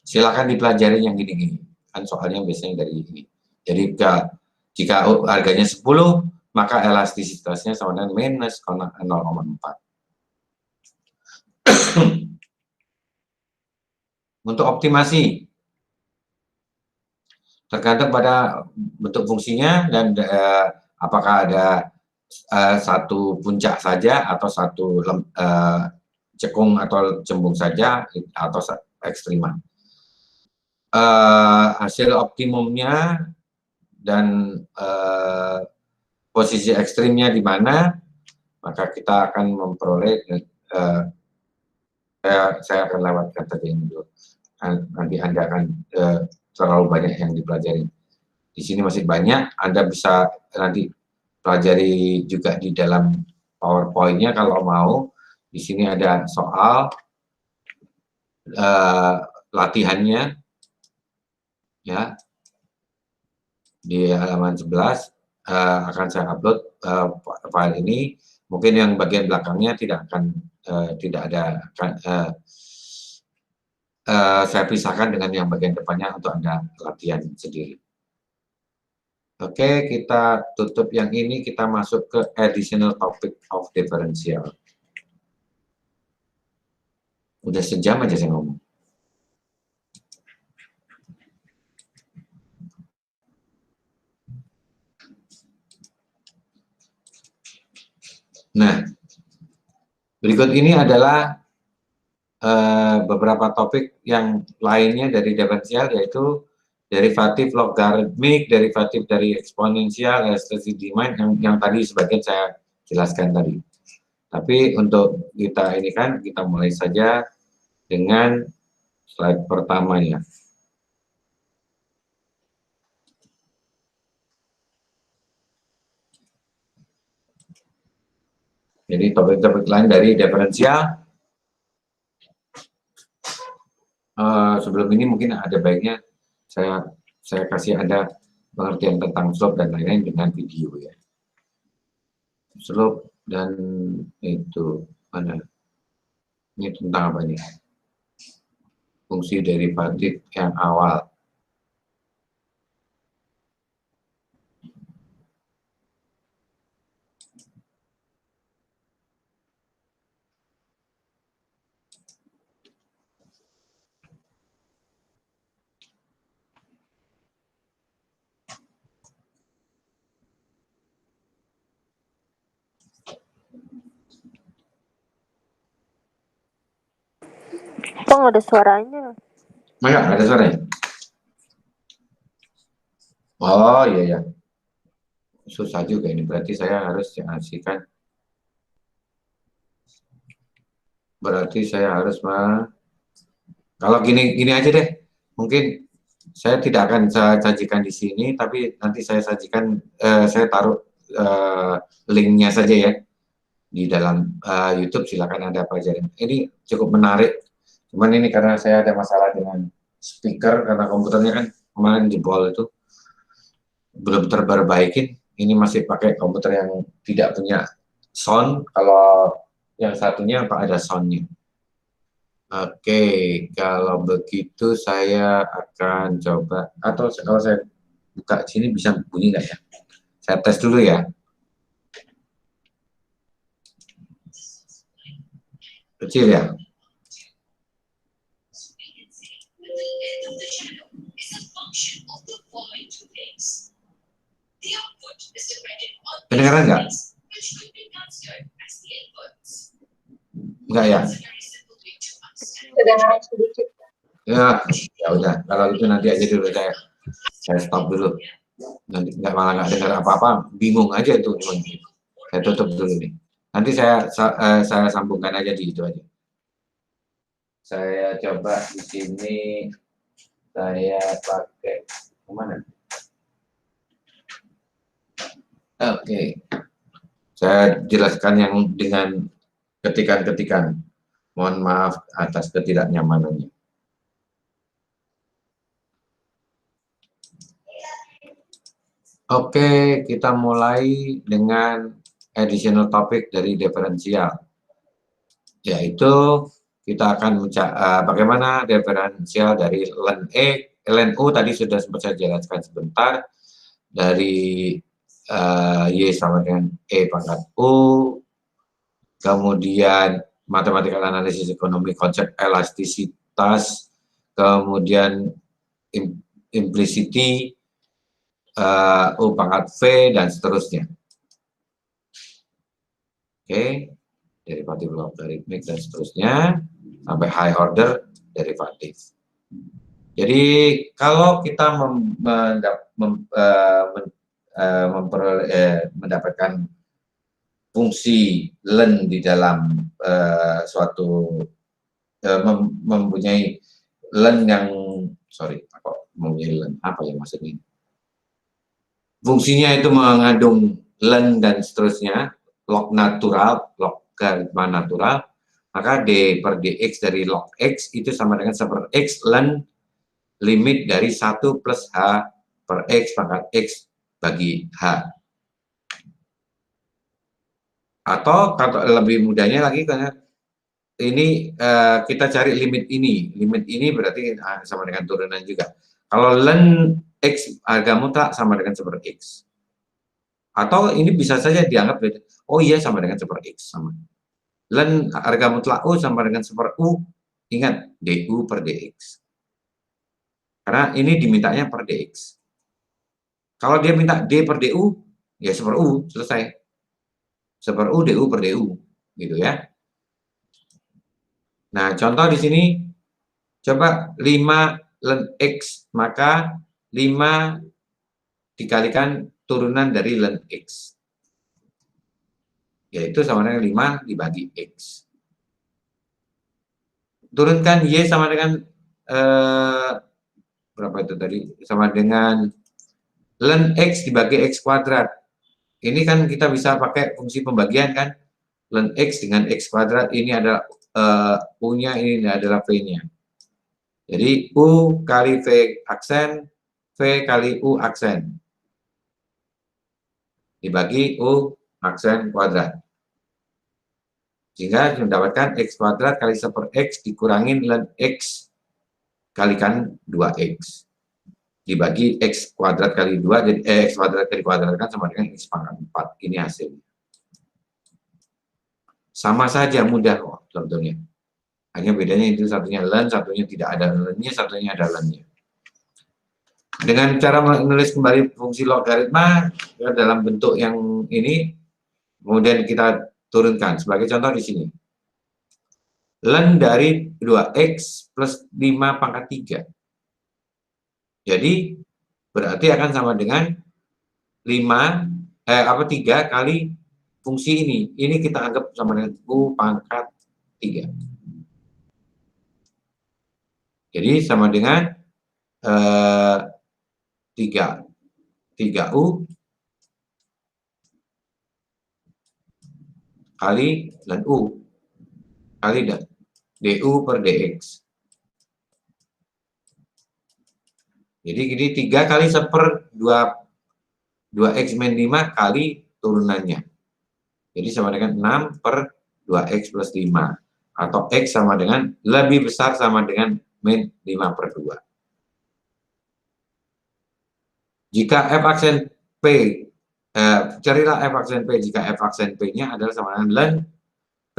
Speaker 1: Silakan dipelajari yang gini-gini. Kan soalnya biasanya dari ini. Jadi jika harganya 10, maka elastisitasnya sama dengan minus 0,4. Untuk optimasi, tergantung pada bentuk fungsinya dan apakah ada satu puncak saja atau satu cekung atau cembung saja atau ekstrema. Hasil optimumnya dan posisi ekstrimnya di mana, maka kita akan memperoleh saya akan lewatkan tadi ini dulu. Nanti Anda akan terlalu banyak yang dipelajari. Di sini masih banyak, Anda bisa nanti pelajari juga di dalam PowerPoint-nya kalau mau. Di sini ada soal latihannya, ya. Di halaman 11 akan saya upload file ini. Mungkin yang bagian belakangnya tidak akan tidak ada saya pisahkan dengan yang bagian depannya untuk Anda latihan sendiri. Oke, kita tutup yang ini, kita masuk ke additional topic of differential. Udah sejam aja saya ngomong. Nah, berikut ini adalah beberapa topik yang lainnya dari diferensial, yaitu derivatif logaritmik, derivatif dari eksponensial, elasticity demand yang tadi sebagian saya jelaskan tadi. Tapi untuk kita ini kan kita mulai saja dengan slide pertamanya. Jadi topik-topik lain dari diferensial. Sebelum ini mungkin ada baiknya saya kasih Anda pengertian tentang slope dan lain-lain dengan video ya. Slope dan itu mana? Ini tentang apa nih? Fungsi derivatif yang awal.
Speaker 3: Bang, ada suaranya.
Speaker 1: Maya, ada suaranya? Oh, iya, ya. Susah juga ini, berarti saya harus asihkan. Berarti saya harus kalau gini aja deh, mungkin saya tidak akan saya sajikan di sini, tapi nanti saya sajikan, saya taruh linknya saja ya di dalam YouTube. Silakan Anda pelajari. Ini cukup menarik. Cuman ini karena saya ada masalah dengan speaker karena komputernya kan kemarin jebol itu belum terperbaikin. Ini masih pakai komputer yang tidak punya sound. Kalau yang satunya apa ada soundnya. Oke, kalau begitu saya akan coba, atau kalau saya buka sini bisa bunyi nggak ya? Saya tes dulu ya. Kecil ya? Kedengaran nggak? Enggak ya?
Speaker 3: Kedengaran sedikit.
Speaker 1: Ya, ya udah. Kalau itu nanti aja dulu saya stop dulu. Nanti malah nggak dengar apa-apa, bingung aja itu. Saya tutup dulu nih. Nanti saya sambungkan aja di itu aja. Saya coba di sini. Saya pakai kemana? Oke. Saya jelaskan yang dengan ketikan-ketikan. Mohon maaf atas ketidaknyamanannya. Oke, kita mulai dengan additional topic dari diferensial. Yaitu kita akan bagaimana diferensial dari ln ln U tadi sudah sempat saya jelaskan sebentar. Dari Y sama dengan E pangkat U. Kemudian matematikal analisis ekonomi, konsep elastisitas, kemudian implicity, U pangkat V, dan seterusnya. Oke, derivatif logaritmik dan seterusnya, sampai high order derivatif. Jadi kalau kita mendapatkan fungsi ln di dalam suatu mempunyai ln yang mempunyai ln apa ya maksudnya, fungsinya itu mengandung ln dan seterusnya, logaritma natural, maka d per dx dari log x itu sama dengan 1 per x ln limit dari 1 plus h per x pangkat x bagi h. Atau kalau lebih mudahnya lagi, karena ini kita cari limit ini. Limit ini berarti sama dengan turunan juga. Kalau ln x harga mutlak sama dengan 1 per x. Atau ini bisa saja dianggap, oh iya sama dengan 1 per x. Sama. Ln harga mutlak U sama dengan 1 per U. Ingat, du per dx. Karena ini dimintanya per dx. Kalau dia minta d per du, ya 1 per U, selesai. 1 per U, du per du. Gitu ya. Nah, contoh di sini, coba 5 ln x, maka 5 dikalikan turunan dari ln x. Yaitu sama dengan 5 dibagi x. Turunkan y sama dengan, berapa itu tadi? Sama dengan ln x dibagi x kuadrat. Ini kan kita bisa pakai fungsi pembagian kan? Ln x dengan x kuadrat, ini adalah U-nya, ini adalah V-nya. Jadi U kali V aksen, V kali U aksen. Dibagi U aksen kuadrat. Sehingga mendapatkan x kuadrat kali 1 per x dikurangin ln x kalikan 2x. Dibagi x kuadrat kali 2, jadi x kuadrat kali kuadrat kan sama dengan x pangkat 4. Ini hasilnya. Sama saja, mudah kok contohnya. Hanya bedanya itu satunya ln, satunya tidak ada ln-nya, satunya ada ln-nya. Dengan cara menulis kembali fungsi logaritma dalam bentuk yang ini, kemudian kita turunkan. Sebagai contoh di sini. Len dari 2x plus 5 pangkat 3. Jadi, berarti akan sama dengan 3 kali fungsi ini. Ini kita anggap sama dengan U pangkat 3. Jadi, sama dengan 3U kali len U kali du per dx. Jadi gini 3 kali 2x min 5 kali turunannya. Jadi sama dengan 6 per 2x plus 5. Atau x sama dengan lebih besar sama dengan min 5 per 2. Jika f aksen P, carilah f aksen P. Jika f aksen P-nya adalah sama dengan len P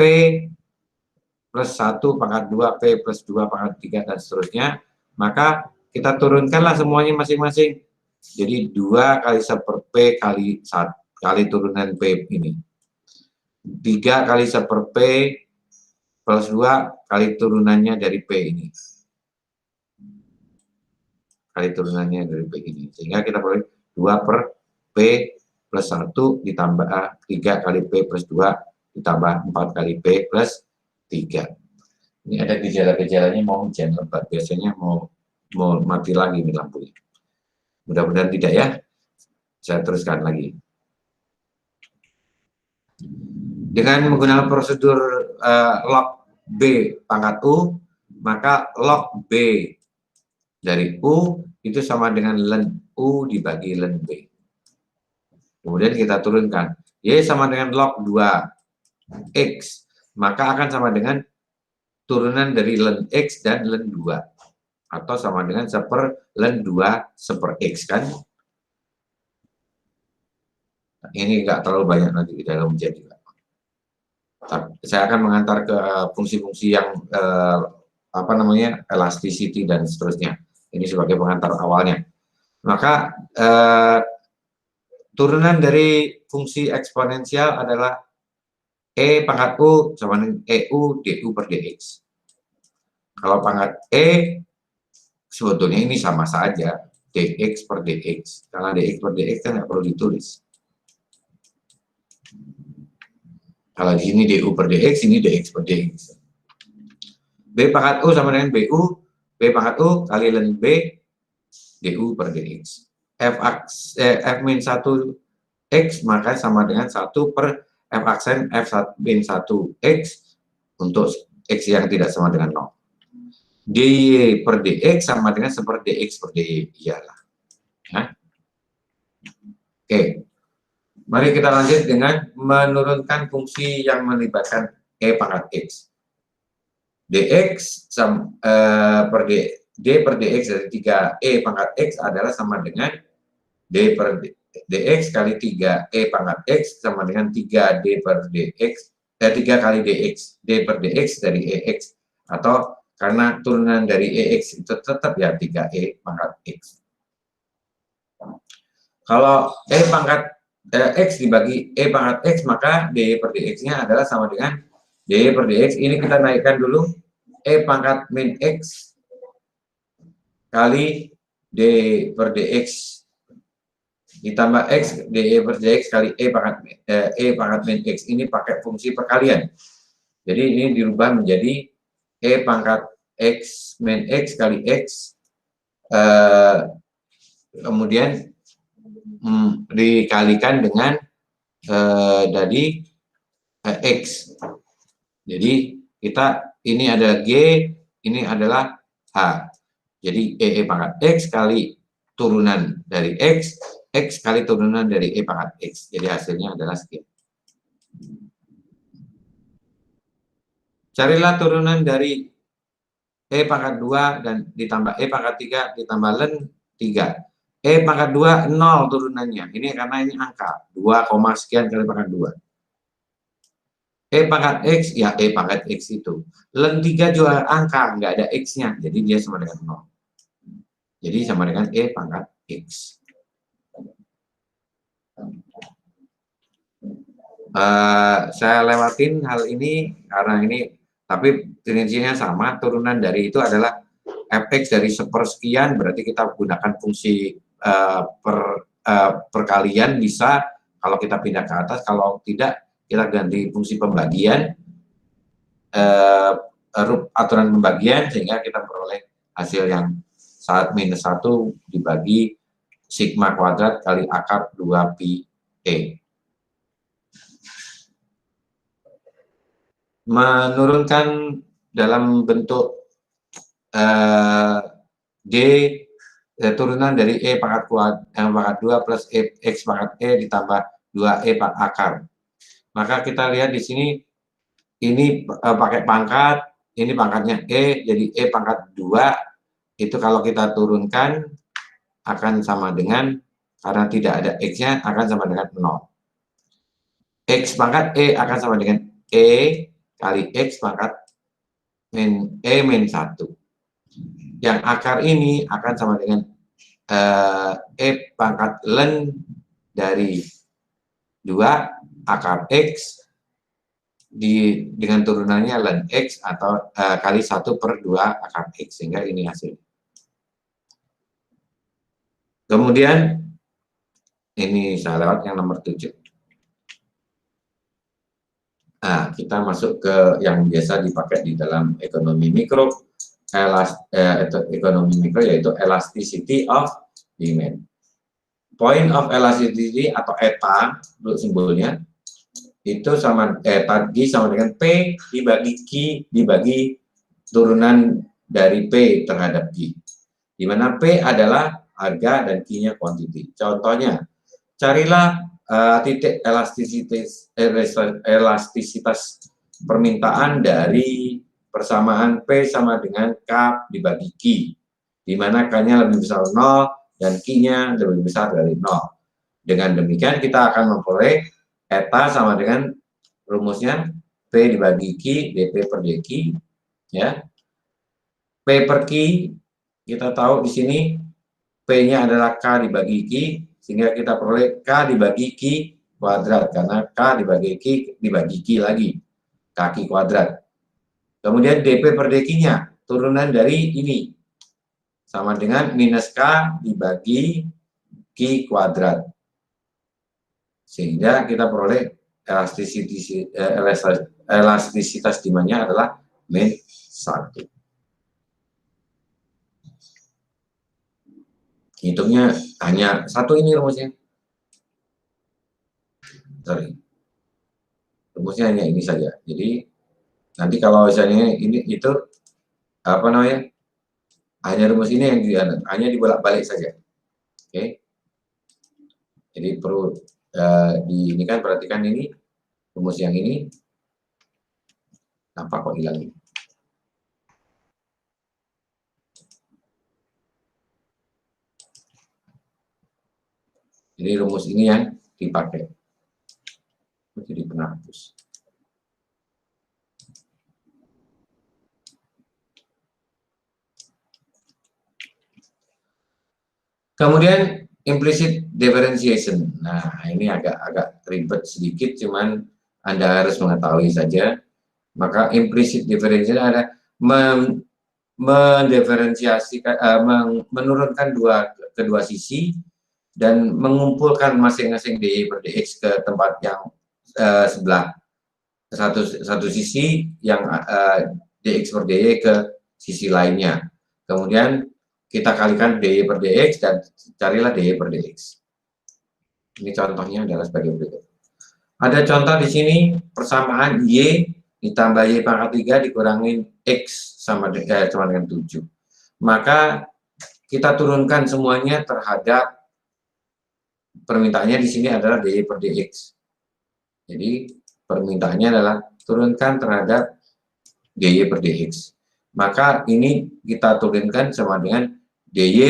Speaker 1: plus 1 pangkat 2, P plus 2 pangkat 3, dan seterusnya. Maka kita turunkanlah semuanya masing-masing. Jadi 2 kali 1 per P kali turunan P ini. 3 kali 1 per P plus 2 kali turunannya dari P ini. Kali turunannya dari P ini. Sehingga kita boleh 2 per P plus 1 ditambah 3 kali P plus 2 ditambah 4 kali P plus 3. Ini ada gejala-gejalanya mau hujan lebat. Biasanya mau mati lagi nih lampunya. Mudah-mudahan tidak ya. Saya teruskan lagi. Dengan menggunakan prosedur log B pangkat U, maka log B dari U itu sama dengan len U dibagi len B. Kemudian kita turunkan. Y sama dengan log 2X, maka akan sama dengan turunan dari len X dan len 2. Atau sama dengan 1 per len 2 1 X kan. Ini enggak terlalu banyak nanti di dalam ujian juga. Saya akan mengantar ke fungsi-fungsi yang elasticity dan seterusnya. Ini sebagai pengantar awalnya. Maka turunan dari fungsi eksponensial adalah E pangkat U sama dengan EU du per dx. Kalau pangkat E sebetulnya ini sama saja, dx per dx. Karena dx per dx kan nggak perlu ditulis. Kalau di sini du per dx, ini dx per dx. B pangkat U sama dengan BU, B pangkat U kali len B, du per dx. F min 1 X maka sama dengan 1 per F aksen F min 1 X untuk X yang tidak sama dengan 0. dy per dx sama dengan 1 per dx per dy. Iyalah. Ya. Oke. Mari kita lanjut dengan menurunkan fungsi yang melibatkan E pangkat X. dx per d per dx dari 3E pangkat X adalah sama dengan d per dx kali 3E pangkat X sama dengan 3D per dx, 3 kali dx, d per dx dari EX. Atau karena turunan dari EX itu tetap ya 3E pangkat X. Kalau E pangkat X dibagi E pangkat X, maka D per dx-nya adalah sama dengan D per dx. Ini kita naikkan dulu, E pangkat min X kali D per dx ditambah X, DE per dx kali E pangkat min X. Ini pakai fungsi perkalian. Jadi ini dirubah menjadi E pangkat X min X kali X, kemudian dikalikan dengan dari X. Jadi kita ini adalah G, ini adalah H. Jadi E pangkat X kali turunan dari X, X kali turunan dari E pangkat X. Jadi hasilnya adalah sekian. Carilah turunan dari E pangkat 2 dan ditambah E pangkat 3 ditambah len 3. E pangkat 2, 0 turunannya. Ini karena ini angka. 2, sekian kali pangkat 2. E pangkat X, ya E pangkat X itu. Len 3 juga angka, nggak ada X-nya. Jadi dia sama dengan 0. Jadi sama dengan E pangkat X. Saya lewatin hal ini, karena ini tapi prinsipnya sama. Turunan dari itu adalah fx dari sepersekian, berarti kita gunakan fungsi perkalian bisa kalau kita pindah ke atas, kalau tidak kita ganti fungsi pembagian, aturan pembagian, sehingga kita peroleh hasil yang saat minus 1 dibagi sigma kuadrat kali akar 2 pi e. Menurunkan dalam bentuk D turunan dari E pangkat pangkat 2 plus X pangkat E ditambah 2E pangkat akar. Maka kita lihat di sini, ini pakai pangkat, ini pangkatnya E, jadi E pangkat 2, itu kalau kita turunkan akan sama dengan, karena tidak ada X-nya, akan sama dengan 0. X pangkat E akan sama dengan E kali X pangkat E min 1. Yang akar ini akan sama dengan E pangkat ln dari 2 akar X dengan turunannya ln X atau kali 1 per 2 akar X, sehingga ini hasilnya. Kemudian ini saya lewat yang nomor 7. Nah, kita masuk ke yang biasa dipakai di dalam ekonomi mikro, ekonomi mikro, yaitu elasticity of demand. Point of elasticity atau eta untuk simbolnya itu sama tadi sama dengan P dibagi Q dibagi turunan dari P terhadap Q, di mana P adalah harga dan Q-nya quantity. Contohnya, carilah titik elastisitas permintaan dari persamaan P sama dengan K dibagi Q, di mana K-nya lebih besar 0 dan Q-nya lebih besar dari 0. Dengan demikian kita akan memperoleh eta sama dengan rumusnya P dibagi Q dP per dQ, ya. P per Q kita tahu di sini P-nya adalah K dibagi Q, sehingga kita peroleh K dibagi Q kuadrat, karena K dibagi Q dibagi Q lagi, kaki kuadrat. Kemudian dP per dQ-nya, turunan dari ini, sama dengan minus K dibagi Q kuadrat. Sehingga kita peroleh elastisitas demandnya adalah min 1. Hitungnya hanya satu ini rumusnya. Sorry. Rumusnya hanya ini saja. Jadi nanti kalau misalnya ini itu apa namanya? Hanya rumus ini yang hanya dibolak-balik saja. Oke. Jadi perlu ini kan perhatikan ini rumus yang ini apa kok hilang ini? Jadi rumus ini yang dipakai. Jadi penghapus. Kemudian implicit differentiation. Nah, ini agak ribet sedikit, cuman Anda harus mengetahui saja. Maka implicit differentiation ada mendiferensiasikan, menurunkan kedua sisi dan mengumpulkan masing-masing DY per DX ke tempat yang sebelah satu sisi, yang DX per DY ke sisi lainnya. Kemudian kita kalikan DY per DX dan carilah DY per DX. Ini contohnya adalah sebagai berikut. Ada contoh di sini, persamaan Y ditambah Y pangkat 3 dikurangin X sama dengan 7. Maka kita turunkan semuanya terhadap permintaannya di sini adalah DY per DX. Jadi permintaannya adalah turunkan terhadap DY per DX. Maka ini kita turunkan sama dengan DY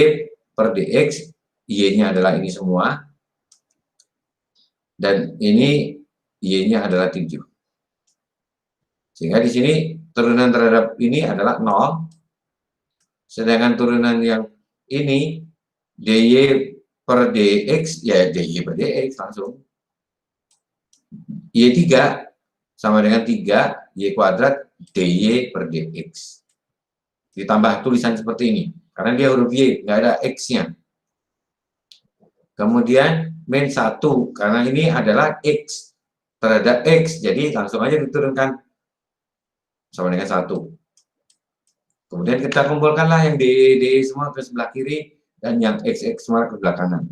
Speaker 1: per DX, Y-nya adalah ini semua, dan ini Y-nya adalah 7. Sehingga di sini turunan terhadap ini adalah 0, sedangkan turunan yang ini DY per DX, ya DY per DX langsung. Y3 sama dengan 3, Y kuadrat dy per dx. Ditambah tulisan seperti ini, karena dia huruf y, nggak ada x-nya. Kemudian min 1, karena ini adalah x terhadap x, jadi langsung aja diturunkan sama dengan 1. Kemudian kita kumpulkanlah yang dy semua ke sebelah kiri, dan yang x semua ke sebelah kanan.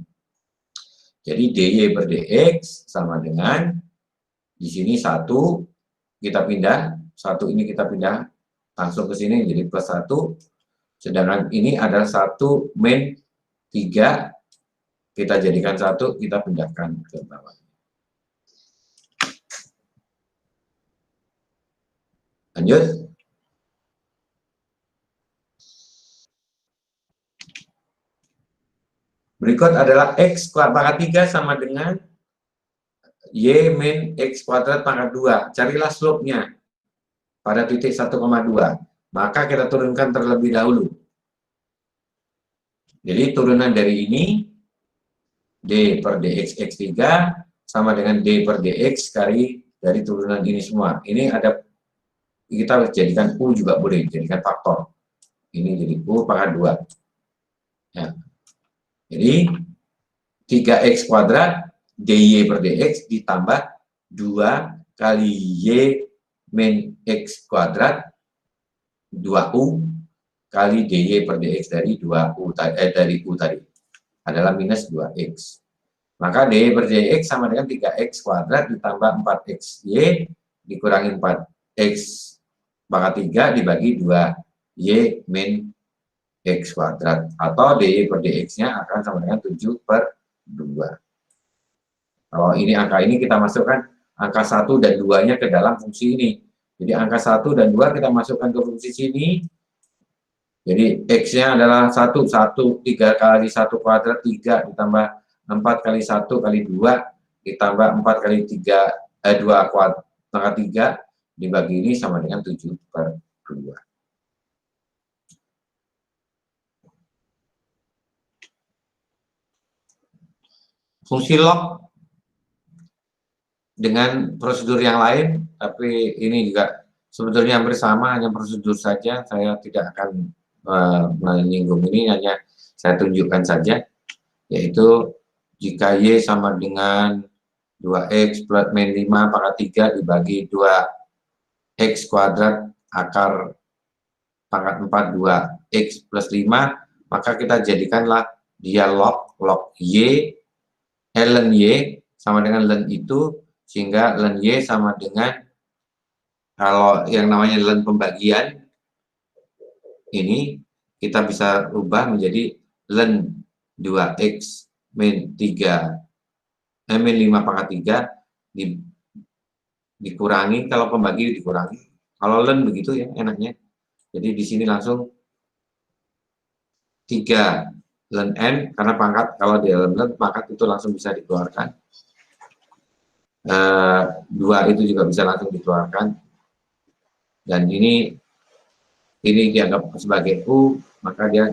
Speaker 1: Jadi dy per dx sama dengan, di sini 1, kita pindah, 1 ini kita pindah langsung ke sini, jadi plus 1, sedangkan ini adalah 1 min 3, kita jadikan 1, kita pindahkan ke bawah. Lanjut. Berikut adalah x pangkat 3 sama dengan y min x kuadrat pangkat 2. Carilah slope-nya pada titik 1,2. Maka kita turunkan terlebih dahulu. Jadi turunan dari ini, d per dx x3 sama dengan d per dx kali dari turunan ini semua. Ini ada, kita jadikan u juga boleh, jadikan faktor. Ini jadi u pangkat 2. Ya. Jadi 3x kuadrat dy per dx ditambah 2 kali y min x kuadrat 2u kali dy per dx dari 2u dari u tadi adalah minus 2x. Maka dy per dx sama dengan 3x kuadrat ditambah 4xy dikurangi 4x pangkat 3 dibagi 2y min x kuadrat, atau dy per dx-nya akan sama dengan 7 per 2. Kalau ini angka ini kita masukkan angka 1 dan 2-nya ke dalam fungsi ini. Jadi angka 1 dan 2 kita masukkan ke fungsi sini. Jadi x-nya adalah 1, 3 kali 1 kuadrat 3 ditambah 4 kali 1 kali 2 ditambah 4 kali 3, 2 kuadrat pangkat 3 dibagi ini sama dengan 7 per 2. Fungsi log dengan prosedur yang lain, tapi ini juga sebetulnya hampir sama, hanya prosedur saja. Saya tidak akan menyinggung ini, hanya saya tunjukkan saja, yaitu jika y sama dengan 2x plus min 5 pangkat 3 dibagi 2x kuadrat akar pangkat 4 2x plus 5, maka kita jadikanlah dia log y ln y sama dengan ln itu, sehingga ln y sama dengan, kalau yang namanya ln pembagian ini kita bisa ubah menjadi ln 2x min 5 pangkat 3 dikurangi, kalau pembagi dikurangi, kalau ln begitu ya enaknya. Jadi di sini langsung 3 ln n, karena pangkat, kalau di ln pangkat itu langsung bisa dikeluarkan. 2 itu juga bisa langsung dikeluarkan. Dan ini dianggap sebagai u, maka dia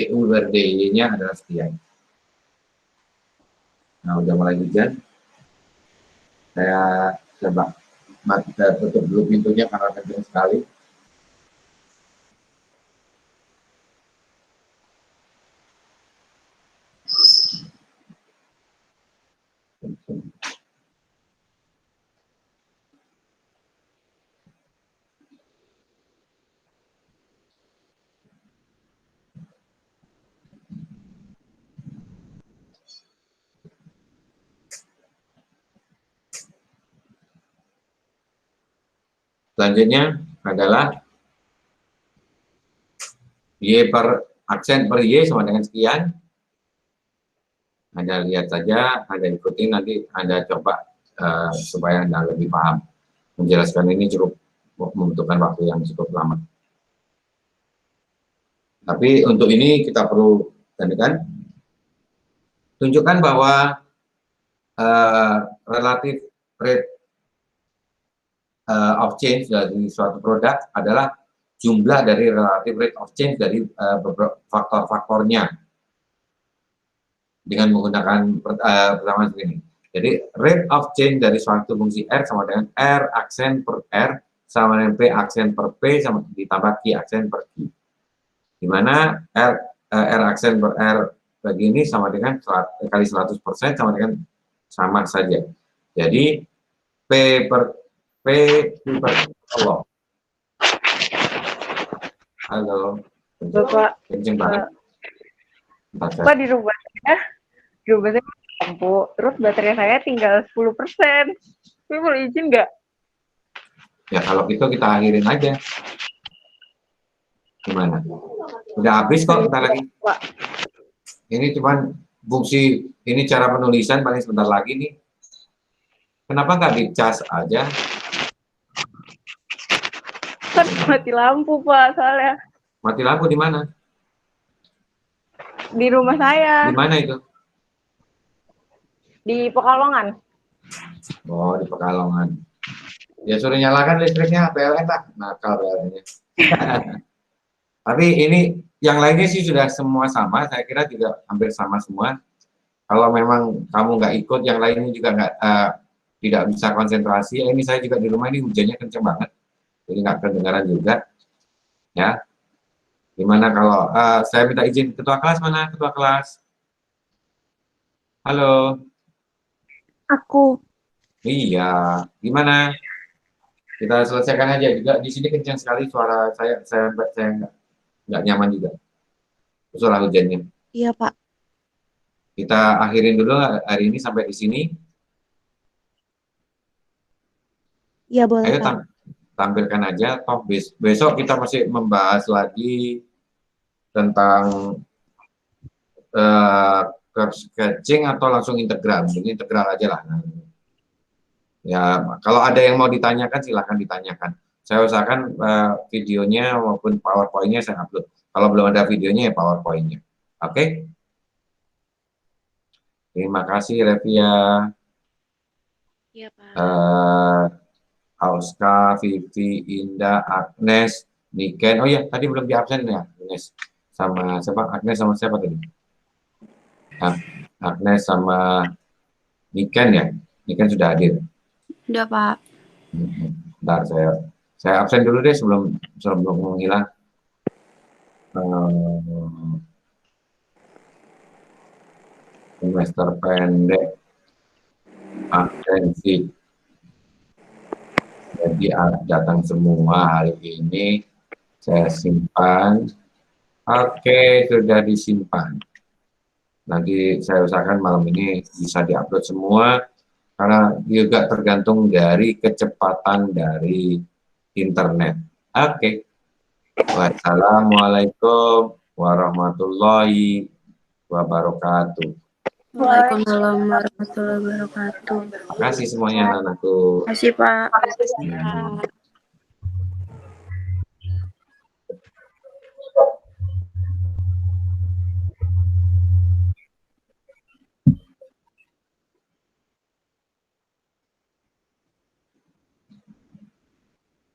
Speaker 1: du per dy-nya adalah sekian. Nah, udah mulai hujan. Saya coba tutup dulu pintunya karena kencang sekali. Selanjutnya adalah y per aksen per y sama dengan sekian. Anda lihat saja, Anda ikuti, nanti Anda coba supaya Anda lebih paham. Menjelaskan ini cukup membutuhkan waktu yang cukup lama. Tapi untuk ini kita perlu tunjukkan bahwa relatif rate of change dari suatu produk adalah jumlah dari relative rate of change dari faktor-faktornya dengan menggunakan persamaan ini. Jadi rate of change dari suatu fungsi R sama dengan R aksen per R sama dengan P aksen per P sama ditambah Q aksen per Q. Di mana R aksen per R begini sama dengan kali 100% sama dengan sama saja. Jadi P per P Q per halo. Halo.
Speaker 3: Bapak,
Speaker 1: Kenceng banget.
Speaker 3: Pak di rumah saya lampu, terus baterai saya tinggal 10%. Saya boleh izin nggak?
Speaker 1: Ya kalau gitu kita akhirin aja. Gimana? Udah habis kok kita lagi.
Speaker 3: Pak.
Speaker 1: Ini cuman fungsi, ini cara penulisan paling sebentar lagi nih. Kenapa nggak dicas aja?
Speaker 3: Kan mati lampu, Pak, soalnya.
Speaker 1: Mati lampu di mana?
Speaker 3: Di rumah saya.
Speaker 1: Di mana itu?
Speaker 3: Di Pekalongan.
Speaker 1: Oh, di Pekalongan. Ya suruh nyalakan listriknya, PLN lah. Nakal PLN-nya. Tapi ini yang lainnya sih sudah semua sama. Saya kira juga hampir sama semua. Kalau memang kamu nggak ikut, yang lainnya juga nggak tidak bisa konsentrasi. Ini saya juga di rumah ini hujannya kenceng banget, jadi nggak kedengaran juga. Ya, gimana kalau saya minta izin ketua kelas, mana ketua kelas? Halo.
Speaker 2: Aku.
Speaker 1: Iya, gimana? Kita selesaikan aja juga. Di sini kencang sekali suara saya nggak nyaman juga. Suara hujannya.
Speaker 2: Iya, Pak.
Speaker 1: Kita akhirin dulu hari ini sampai di sini.
Speaker 2: Iya, boleh,
Speaker 1: Ayo
Speaker 2: Pak.
Speaker 1: tampilkan aja. Toh besok kita masih membahas lagi tentang sketching atau langsung integral. Ini integral aja lah. Ya, kalau ada yang mau ditanyakan silahkan ditanyakan. Saya usahakan videonya maupun PowerPoint-nya saya upload. Kalau belum ada videonya ya PowerPoint-nya. Oke? Terima kasih Revia.
Speaker 2: Iya, Pak.
Speaker 1: Auska, Vivi, Indah, Agnes, Niken. Oh iya, tadi belum di absen ya, Agnes. Sama siapa? Agnes sama siapa tadi? Agnes sama Niken ya. Niken sudah hadir.
Speaker 2: Udah, Pak.
Speaker 1: Bentar, saya absen dulu deh sebelum menghilang. Semester pendek, absensi. Jadi datang semua hari ini. Saya simpan. Oke, sudah disimpan. Nanti saya usahakan malam ini bisa diupload semua. Karena juga tergantung dari kecepatan dari internet. Oke. Wassalamualaikum warahmatullahi wabarakatuh.
Speaker 2: Waalaikumsalam warahmatullahi wabarakatuh.
Speaker 1: Terima kasih semuanya anak-anakku.
Speaker 2: Terima kasih, Pak.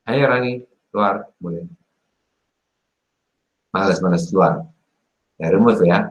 Speaker 1: Ayo Rani, keluar boleh. Males keluar. Ya rumus ya.